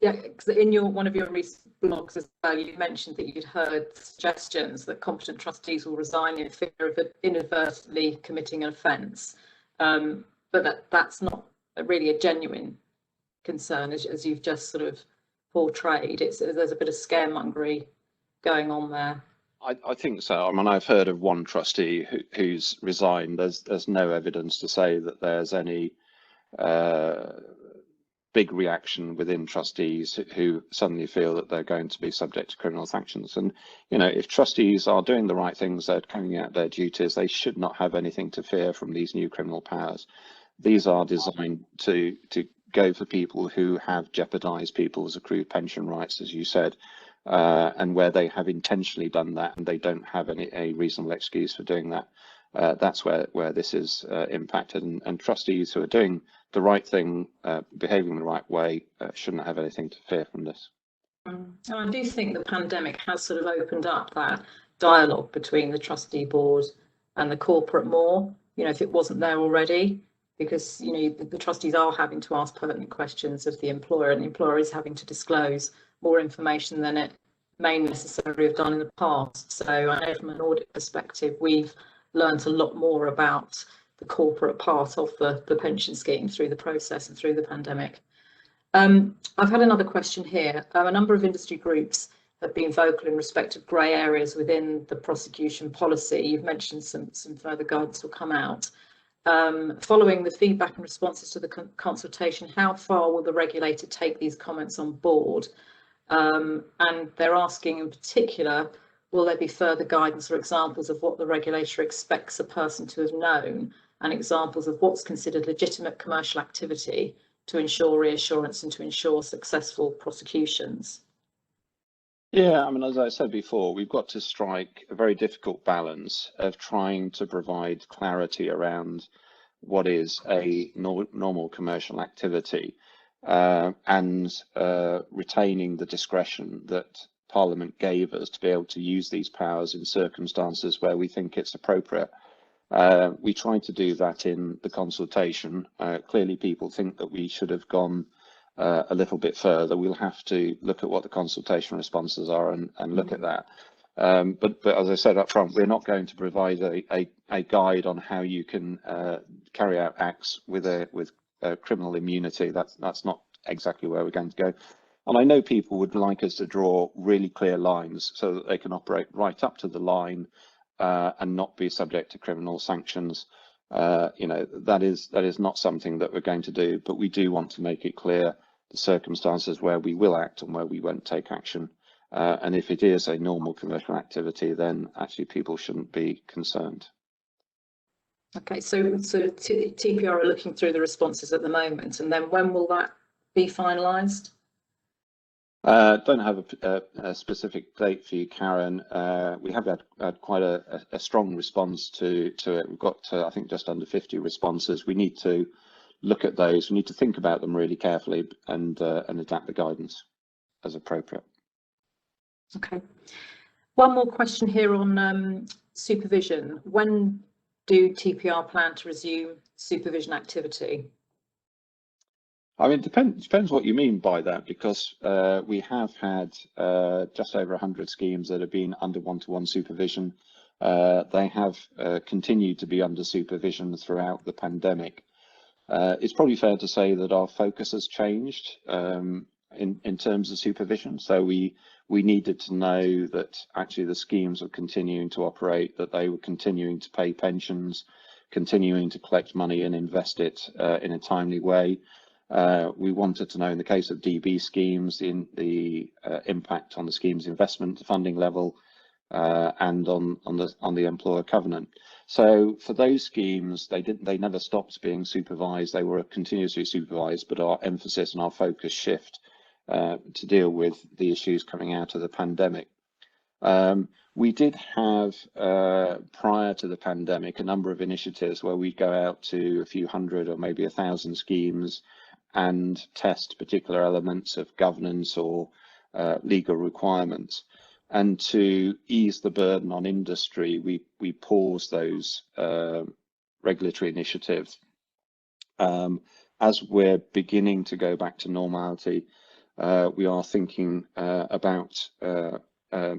Yeah, because in one of your recent blogs as well, you mentioned that you'd heard suggestions that competent trustees will resign in fear of inadvertently committing an offence. But that's not really a genuine concern, as you've just sort of portrayed. There's a bit of scaremongery going on there. I think so. I mean, I've heard of one trustee who's resigned. There's no evidence to say that there's any big reaction within trustees who suddenly feel that they're going to be subject to criminal sanctions. And, you know, if trustees are doing the right things, they're carrying out their duties, they should not have anything to fear from these new criminal powers. These are designed to go for people who have jeopardized people's accrued pension rights, as you said, and where they have intentionally done that and they don't have a reasonable excuse for doing that. That's where this is impacted, and trustees who are doing the right thing, behaving the right way, shouldn't have anything to fear from this. I do think the pandemic has sort of opened up that dialogue between the trustee board and the corporate more, you know, if it wasn't there already, because, you know, the trustees are having to ask pertinent questions of the employer, and the employer is having to disclose more information than it may necessarily have done in the past. So I know from an audit perspective, we've learned a lot more about the corporate part of the pension scheme through the process and through the pandemic. I've had another question here. A number of industry groups have been vocal in respect of grey areas within the prosecution policy. You've mentioned some further guidance will come out. Following the feedback and responses to the consultation, how far will the regulator take these comments on board? And they're asking in particular, will there be further guidance or examples of what the regulator expects a person to have known, and examples of what's considered legitimate commercial activity to ensure reassurance and to ensure successful prosecutions? Yeah, I mean, as I said before, we've got to strike a very difficult balance of trying to provide clarity around what is a normal commercial activity and retaining the discretion that Parliament gave us to be able to use these powers in circumstances where we think it's appropriate. We tried to do that in the consultation. Clearly, people think that we should have gone a little bit further. We'll have to look at what the consultation responses are and look at that. But as I said up front, we're not going to provide a guide on how you can carry out acts with criminal immunity. That's not exactly where we're going to go. And I know people would like us to draw really clear lines so that they can operate right up to the line and not be subject to criminal sanctions. You know, that is not something that we're going to do, but we do want to make it clear the circumstances where we will act and where we won't take action. And if it is a normal commercial activity, then actually people shouldn't be concerned. Okay, so TPR are looking through the responses at the moment, and then when will that be finalised? Don't have a specific date for you, Karen. We have had quite a strong response to it. We've got, I think, just under 50 responses. We need to look at those. We need to think about them really carefully and adapt the guidance as appropriate. Okay. One more question here on supervision. When do TPR plan to resume supervision activity? I mean, depends what you mean by that, because we have had just over 100 schemes that have been under one-to-one supervision. They have continued to be under supervision throughout the pandemic. It's probably fair to say that our focus has changed in terms of supervision. So we needed to know that actually the schemes were continuing to operate, that they were continuing to pay pensions, continuing to collect money and invest it in a timely way. We wanted to know, in the case of DB schemes, the impact on the scheme's investment funding level and on the employer covenant. So for those schemes, they never stopped being supervised. They were continuously supervised, but our emphasis and our focus shift to deal with the issues coming out of the pandemic. We did have, prior to the pandemic, a number of initiatives where we'd go out to a few hundred or maybe 1,000 schemes and test particular elements of governance or legal requirements. And to ease the burden on industry, we paused those regulatory initiatives. As we're beginning to go back to normality, we are thinking about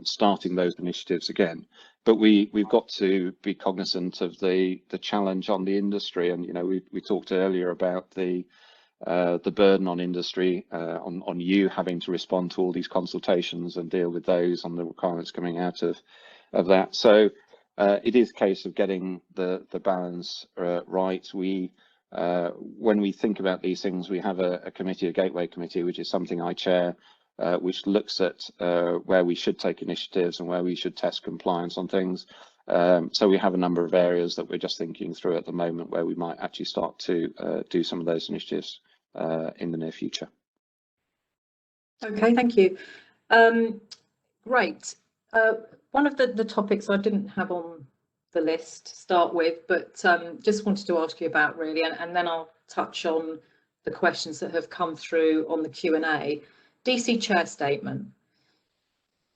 starting those initiatives again. But we've got to be cognizant of the challenge on the industry. And, you know, we talked earlier about the burden on industry, on you having to respond to all these consultations and deal with those on the requirements coming out of that. So it is a case of getting the balance right. When we think about these things, we have a committee, a gateway committee, which is something I chair, which looks at where we should take initiatives and where we should test compliance on things. So we have a number of areas that we're just thinking through at the moment where we might actually start to do some of those initiatives in the near future. Okay, thank you. Great. One of the topics I didn't have on the list to start with, but just wanted to ask you about really, and then I'll touch on the questions that have come through on the Q&A. DC chair statement.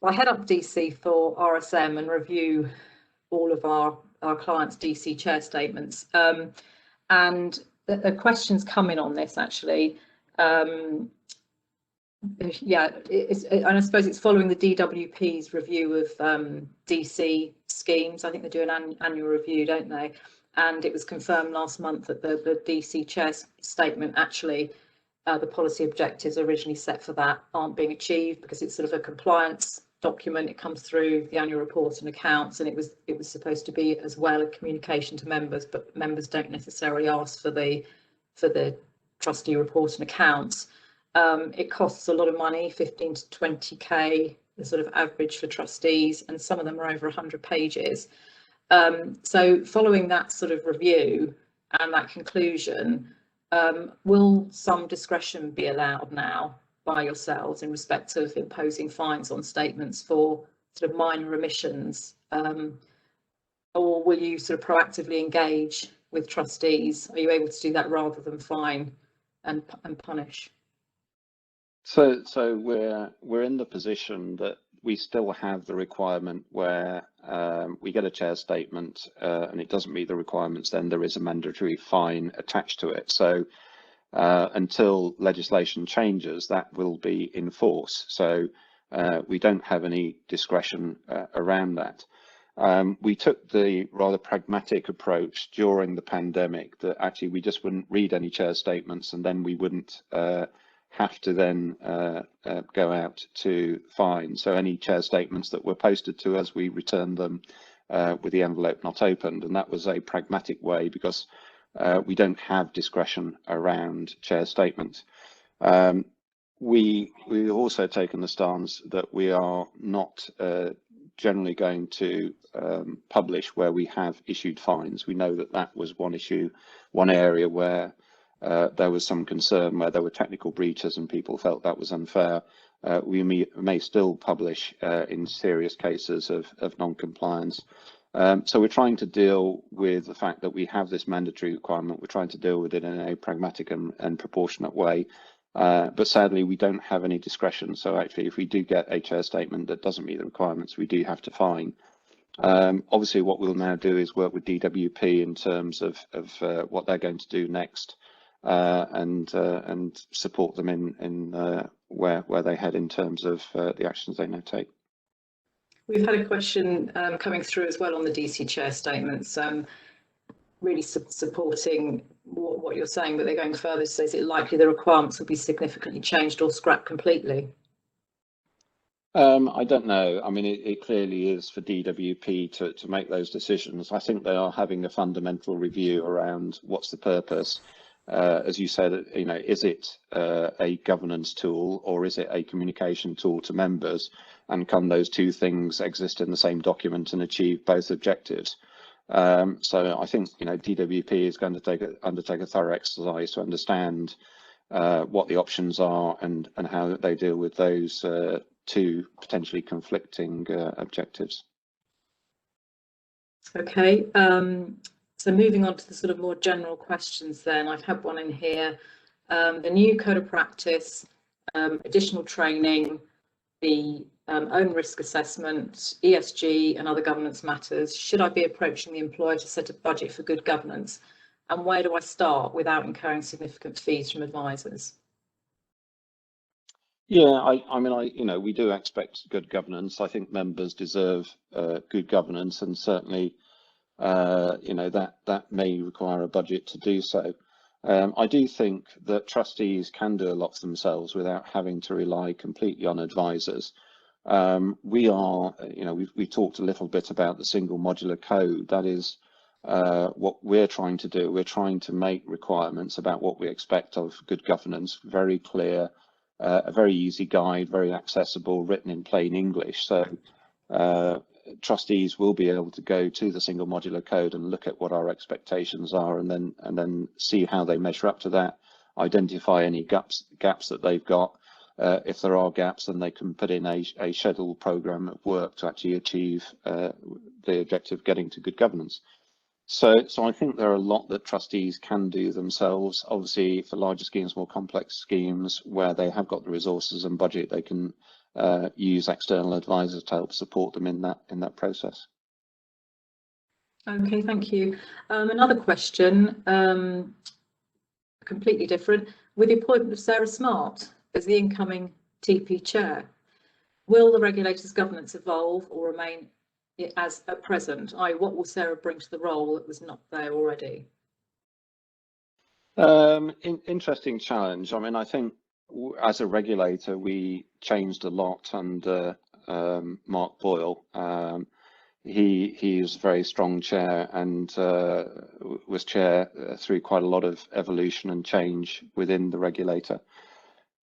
I head up DC for RSM and review all of our clients' DC chair statements. And the questions come in on this actually. Yeah, and I suppose it's following the DWP's review of DC schemes. I think they do an annual review, don't they? And it was confirmed last month that the DC chair statement actually, the policy objectives originally set for that aren't being achieved because it's sort of a compliance document. It comes through the annual report and accounts, and it was supposed to be as well a communication to members, but members don't necessarily ask for the trustee report and accounts. It costs a lot of money, 15 to 20k, the sort of average for trustees, and some of them are over 100 pages. So following that sort of review and that conclusion, will some discretion be allowed now by yourselves in respect of imposing fines on statements for sort of minor omissions, or will you sort of proactively engage with trustees? Are you able to do that rather than fine and punish? So we're in the position that we still have the requirement where we get a chair statement and it doesn't meet the requirements, then there is a mandatory fine attached to it. So until legislation changes, that will be in force. So we don't have any discretion around that. We took the rather pragmatic approach during the pandemic that actually we just wouldn't read any chair statements, and then we wouldn't have to then go out to fine. So any chair statements that were posted to us, we returned them with the envelope not opened, and that was a pragmatic way because we don't have discretion around chair statements. We've also taken the stance that we are not generally going to publish where we have issued fines. We know that that was one issue, one area where there was some concern where there were technical breaches and people felt that was unfair. we may still publish in serious cases of non-compliance. So we're trying to deal with the fact that we have this mandatory requirement. We're trying to deal with it in a pragmatic and proportionate way. But sadly, we don't have any discretion. So actually, if we do get a chair statement that doesn't meet the requirements, we do have to fine. Obviously, what we'll now do is work with DWP in terms of what they're going to do next, and support them in where they head in terms of the actions they now take. We've had a question coming through as well on the DC chair statements, really supporting what you're saying, but they're going further to say, is it likely the requirements will be significantly changed or scrapped completely? I don't know. I mean, it clearly is for DWP to make those decisions. I think they are having a fundamental review around what's the purpose. As you said, you know, is it a governance tool or is it a communication tool to members? And can those two things exist in the same document and achieve both objectives? So I think, you know, DWP is going to undertake a thorough exercise to understand what the options are and how they deal with those two potentially conflicting objectives. Okay, so moving on to the sort of more general questions then, I've had one in here. The new code of practice, additional training, the own risk assessment, ESG and other governance matters. Should I be approaching the employer to set a budget for good governance? And where do I start without incurring significant fees from advisors? Yeah, I mean, you know, we do expect good governance. I think members deserve good governance, and certainly, you know, that may require a budget to do so. I do think that trustees can do a lot for themselves without having to rely completely on advisors. We are, you know, we've talked a little bit about the single modular code. That is what we're trying to do. We're trying to make requirements about what we expect of good governance very clear. A very easy guide, very accessible, written in plain English. So trustees will be able to go to the single modular code and look at what our expectations are, and then see how they measure up to that, identify any gaps that they've got. If there are gaps, then they can put in a scheduled program of work to actually achieve the objective of getting to good governance. So I think there are a lot that trustees can do themselves. Obviously, for larger schemes, more complex schemes, where they have got the resources and budget, they can use external advisors to help support them in that process. Okay, thank you. Another question, completely different. With the appointment of Sarah Smart as the incoming TP chair, will the regulator's governance evolve or remain as at present? What will Sarah bring to the role that was not there already? Interesting challenge. I mean, I think as a regulator, we changed a lot under Mark Boyle. He was a very strong chair and was chair through quite a lot of evolution and change within the regulator.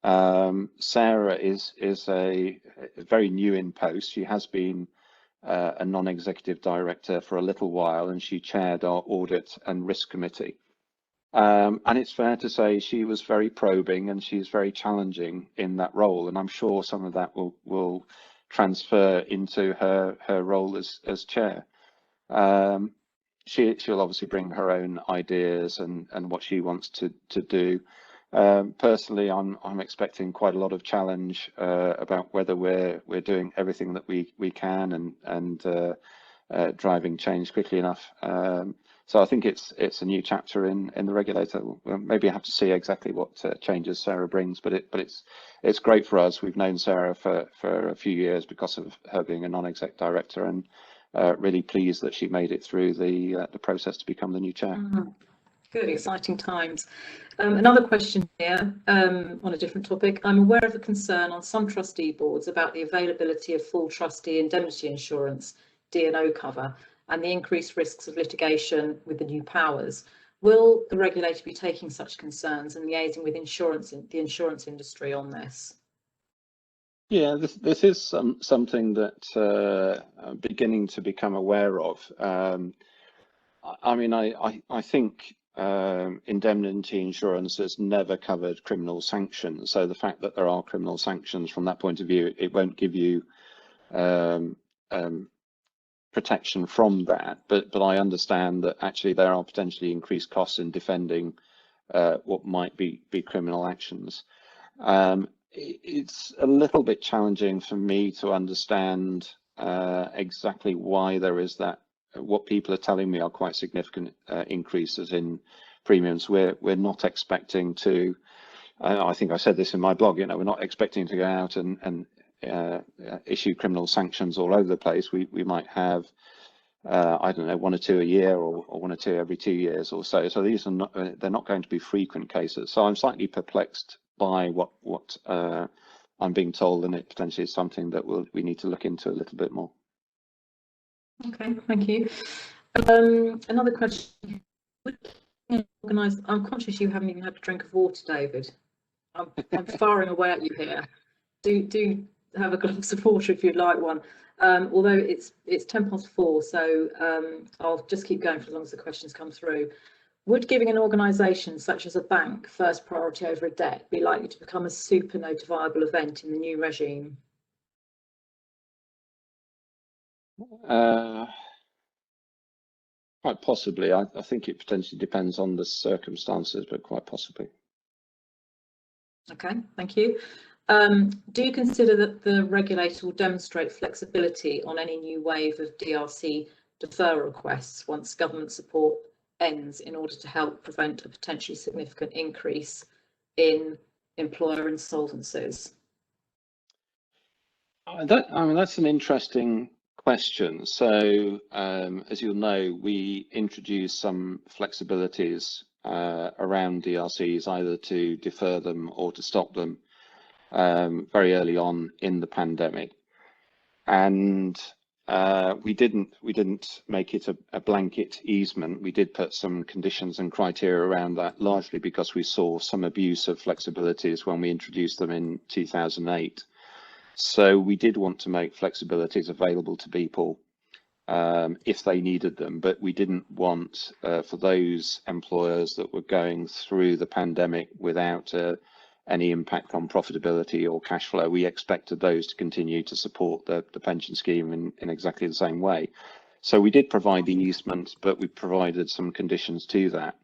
Sarah is a very new in post. She has been a non-executive director for a little while, and she chaired our audit and risk committee. And it's fair to say she was very probing and she's very challenging in that role. And I'm sure some of that will transfer into her role as chair. She'll obviously bring her own ideas and what she wants to do. Personally, I'm expecting quite a lot of challenge about whether we're doing everything that we can and driving change quickly enough. So I think it's a new chapter in the regulator. We'll maybe have to see exactly what changes Sarah brings, but it's great for us. We've known Sarah for a few years because of her being a non-exec director, and really pleased that she made it through the process to become the new chair. Mm-hmm. Good, exciting times. Another question here on a different topic. I'm aware of a concern on some trustee boards about the availability of full trustee indemnity insurance, D&O cover, and the increased risks of litigation with the new powers. Will the regulator be taking such concerns and liaising with the insurance industry on this? Yeah, this is something that I'm beginning to become aware of. I mean, I think indemnity insurance has never covered criminal sanctions. So the fact that there are criminal sanctions from that point of view, it won't give you protection from that. But I understand that actually there are potentially increased costs in defending what might be criminal actions. It's a little bit challenging for me to understand exactly why there is that. What people are telling me are quite significant increases in premiums. We're not expecting to. I think I said this in my blog. We're not expecting to go out and issue criminal sanctions all over the place. We might have I don't know, 1 or 2 a year, or 1 or 2 every 2 years or so. So these are not, they're not going to be frequent cases. So I'm slightly perplexed by what I'm being told, and it potentially is something that we need to look into a little bit more. Okay, thank you. Another question. I'm conscious you haven't even had a drink of water, David. I'm firing away at you here. Do have a glass of water if you'd like one. Although it's 4:10, so I'll just keep going for as long as the questions come through. Would giving an organisation such as a bank first priority over a debt be likely to become a super notifiable event in the new regime? Quite possibly. I think it potentially depends on the circumstances, but quite possibly. Okay, thank you. Do you consider that the regulator will demonstrate flexibility on any new wave of DRC deferral requests once government support ends in order to help prevent a potentially significant increase in employer insolvencies? That's an interesting question. So, as you'll know, we introduced some flexibilities around DRCs, either to defer them or to stop them very early on in the pandemic, and we didn't make it a blanket easement. We did put some conditions and criteria around that, largely because we saw some abuse of flexibilities when we introduced them in 2008. So we did want to make flexibilities available to people if they needed them, but we didn't want for those employers that were going through the pandemic without any impact on profitability or cash flow. We expected those to continue to support the pension scheme in exactly the same way. So we did provide the easement, but we provided some conditions to that.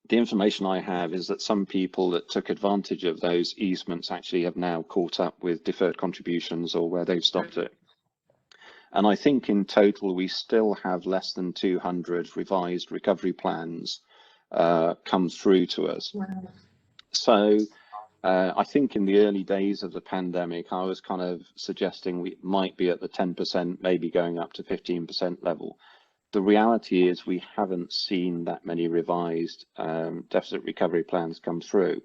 The information I have is that some people that took advantage of those easements actually have now caught up with deferred contributions, or where they've stopped it. And I think in total, we still have less than 200 revised recovery plans come through to us. Wow. So I think in the early days of the pandemic, I was kind of suggesting we might be at the 10%, maybe going up to 15% level. The reality is we haven't seen that many revised deficit recovery plans come through.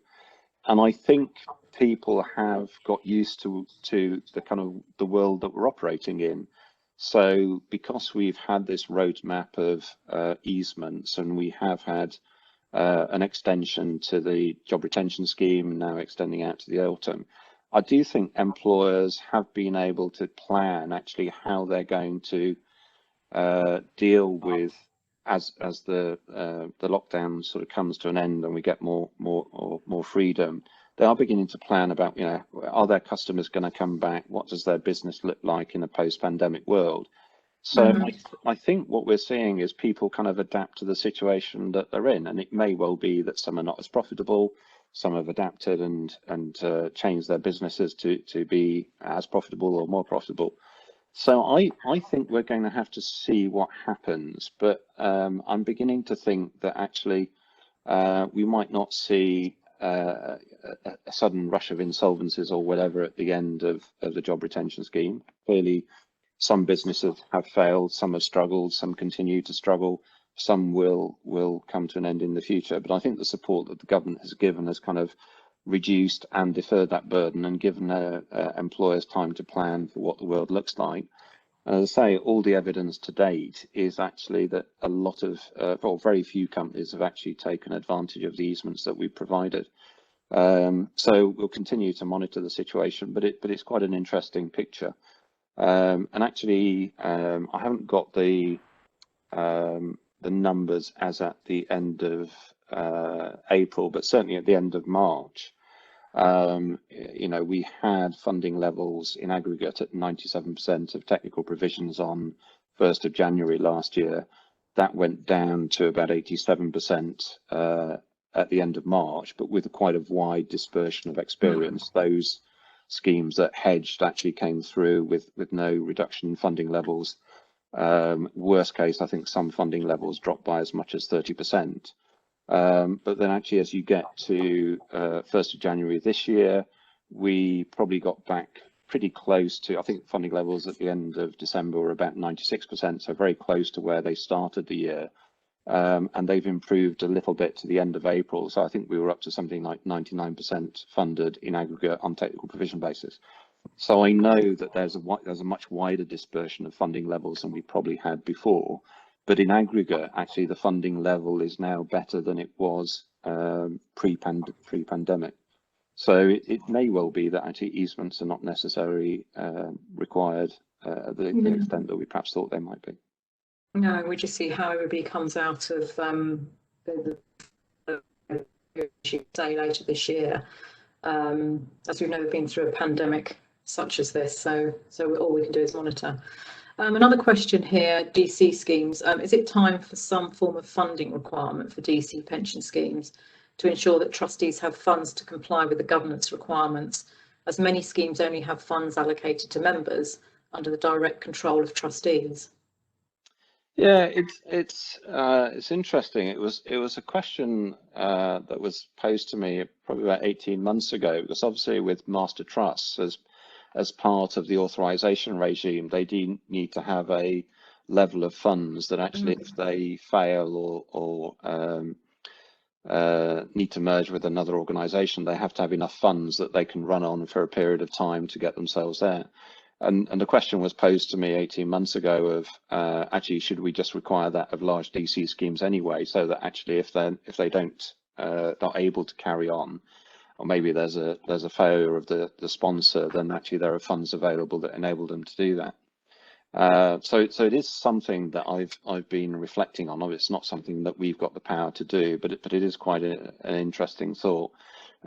And I think people have got used to the kind of the world that we're operating in. So because we've had this roadmap of easements, and we have had an extension to the job retention scheme, now extending out to the autumn, I do think employers have been able to plan actually how they're going to deal with as the lockdown sort of comes to an end and we get more freedom. They are beginning to plan about, are their customers going to come back? What does their business look like in a post-pandemic world? So I think what we're seeing is people kind of adapt to the situation that they're in, and it may well be that some are not as profitable, some have adapted and changed their businesses to be as profitable or more profitable. So I think we're going to have to see what happens, but I'm beginning to think that actually we might not see a sudden rush of insolvencies or whatever at the end of the job retention scheme. Clearly, some businesses have failed, some have struggled, some continue to struggle, some will come to an end in the future. But I think the support that the government has given has kind of reduced and deferred that burden and given employers time to plan for what the world looks like. And as I say, all the evidence to date is actually that a lot of, or very few companies have actually taken advantage of the easements that we provided. So we'll continue to monitor the situation, but it's quite an interesting picture. And actually, I haven't got the the numbers as at the end of April, but certainly at the end of March, we had funding levels in aggregate at 97% of technical provisions on 1st of January last year. That went down to about 87% at the end of March, but with quite a wide dispersion of experience. Those schemes that hedged actually came through with no reduction in funding levels. Worst case, I think some funding levels dropped by as much as 30%. But then actually, as you get to 1st of January this year, we probably got back pretty close to, I think funding levels at the end of December were about 96%, so very close to where they started the year. And they've improved a little bit to the end of April. So I think we were up to something like 99% funded in aggregate on technical provision basis. So I know that there's a much wider dispersion of funding levels than we probably had before. But in aggregate, actually, the funding level is now better than it was pre-pandemic. So it may well be that actually easements are not necessarily required at the extent that we perhaps thought they might be. No, we just see how everybody comes out of the day later this year, as we've never been through a pandemic such as this. So all we can do is monitor. Another question here, DC schemes. Is it time for some form of funding requirement for DC pension schemes to ensure that trustees have funds to comply with the governance requirements, as many schemes only have funds allocated to members under the direct control of trustees? Yeah, it's interesting. It was a question that was posed to me probably about 18 months ago, because obviously with master trusts, as part of the authorization regime, they do need to have a level of funds that actually, if they fail or need to merge with another organization, they have to have enough funds that they can run on for a period of time to get themselves there. And the question was posed to me 18 months ago of actually, should we just require that of large DC schemes anyway, so that actually if they don't not able to carry on, or maybe there's a failure of the sponsor, then actually there are funds available that enable them to do that. So it is something that I've been reflecting on. It's not something that we've got the power to do, but it is quite an interesting thought.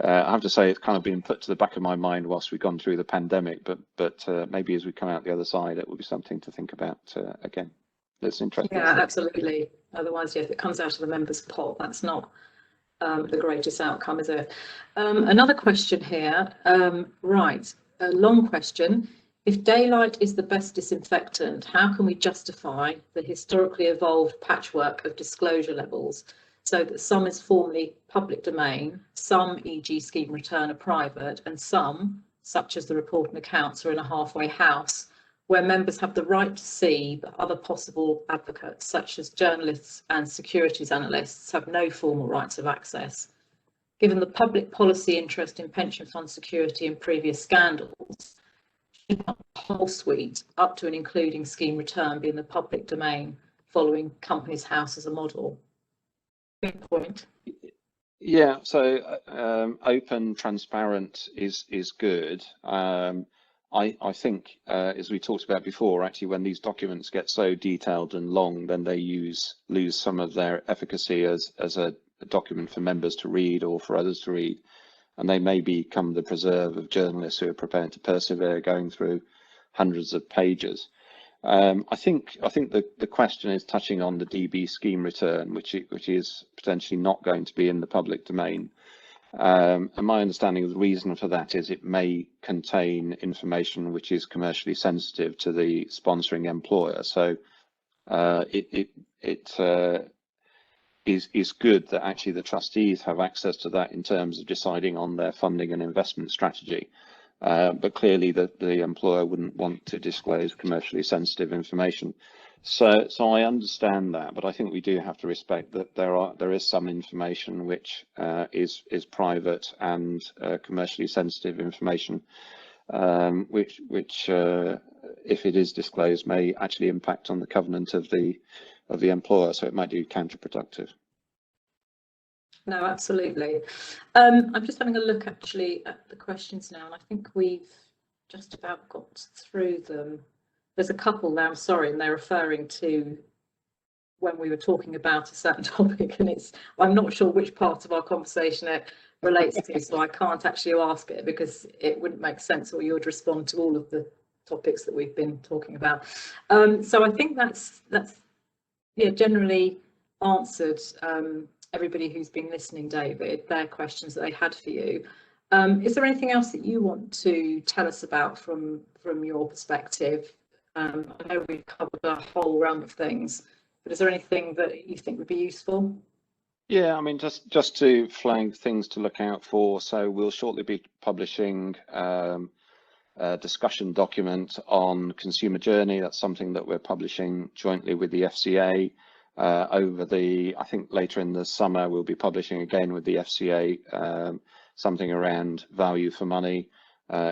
I have to say it's kind of been put to the back of my mind whilst we've gone through the pandemic, but maybe as we come out the other side, it will be something to think about again. That's interesting. Yeah, absolutely. Otherwise, yeah, if it comes out of the members' pot, that's not the greatest outcome, is it? Another question here. Right, a long question. If daylight is the best disinfectant, how can we justify the historically evolved patchwork of disclosure levels, so that some is formally public domain, some, e.g. scheme return, are private, and some, such as the report and accounts, are in a halfway house, where members have the right to see, but other possible advocates, such as journalists and securities analysts, have no formal rights of access? Given the public policy interest in pension fund security and previous scandals, should the whole suite, up to and including scheme return, be in the public domain, following Companies House as a model? Good point. Yeah, so open, transparent is good. I think, as we talked about before, actually, when these documents get so detailed and long, then they lose some of their efficacy as a document for members to read or for others to read, and they may become the preserve of journalists who are prepared to persevere going through hundreds of pages. I think the question is touching on the DB scheme return, which is potentially not going to be in the public domain. And my understanding of the reason for that is it may contain information which is commercially sensitive to the sponsoring employer. So it is good that actually the trustees have access to that in terms of deciding on their funding and investment strategy. But clearly the employer wouldn't want to disclose commercially sensitive information. So I understand that, but I think we do have to respect that there is some information which is private and commercially sensitive information, which if it is disclosed may actually impact on the covenant of the employer, so it might be counterproductive. No, absolutely. I'm just having a look actually at the questions now, and I think we've just about got through them. There's a couple now, I'm sorry, and they're referring to when we were talking about a certain topic, and I'm not sure which part of our conversation it relates to, so I can't actually ask it because it wouldn't make sense, or you would respond to all of the topics that we've been talking about. So I think that's yeah, generally answered everybody who's been listening, David, their questions that they had for you. Is there anything else that you want to tell us about from your perspective? I know we've covered a whole realm of things, but is there anything that you think would be useful? Yeah, I mean, just to flag things to look out for. So we'll shortly be publishing a discussion document on consumer journey. That's something that we're publishing jointly with the FCA. I think later in the summer, we'll be publishing again with the FCA something around value for money.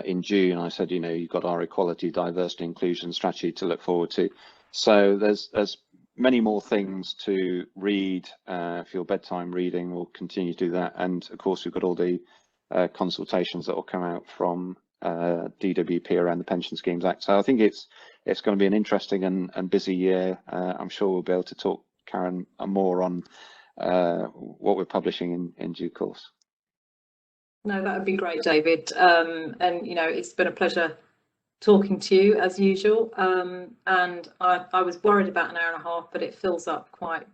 In June, I said, you've got our equality, diversity, inclusion strategy to look forward to. So there's many more things to read. For your bedtime reading, we'll continue to do that. And of course, we've got all the consultations that will come out from DWP around the Pension Schemes Act. So I think it's going to be an interesting and busy year. I'm sure we'll be able to talk, Karen, more on what we're publishing in due course. No, that would be great, David. And it's been a pleasure talking to you as usual. And I was worried about an hour and a half, but it fills up quite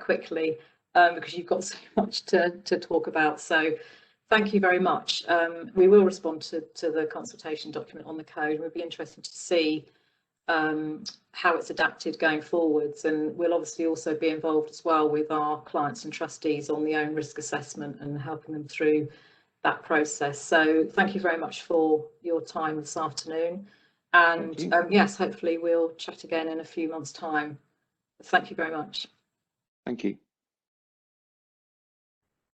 quickly because you've got so much to talk about. So thank you very much. We will respond to the consultation document on the code. It would be interesting to see how it's adapted going forwards, and we'll obviously also be involved as well with our clients and trustees on the own risk assessment and helping them through that process. So thank you very much for your time this afternoon, and yes, hopefully we'll chat again in a few months' time. Thank you very much. Thank you.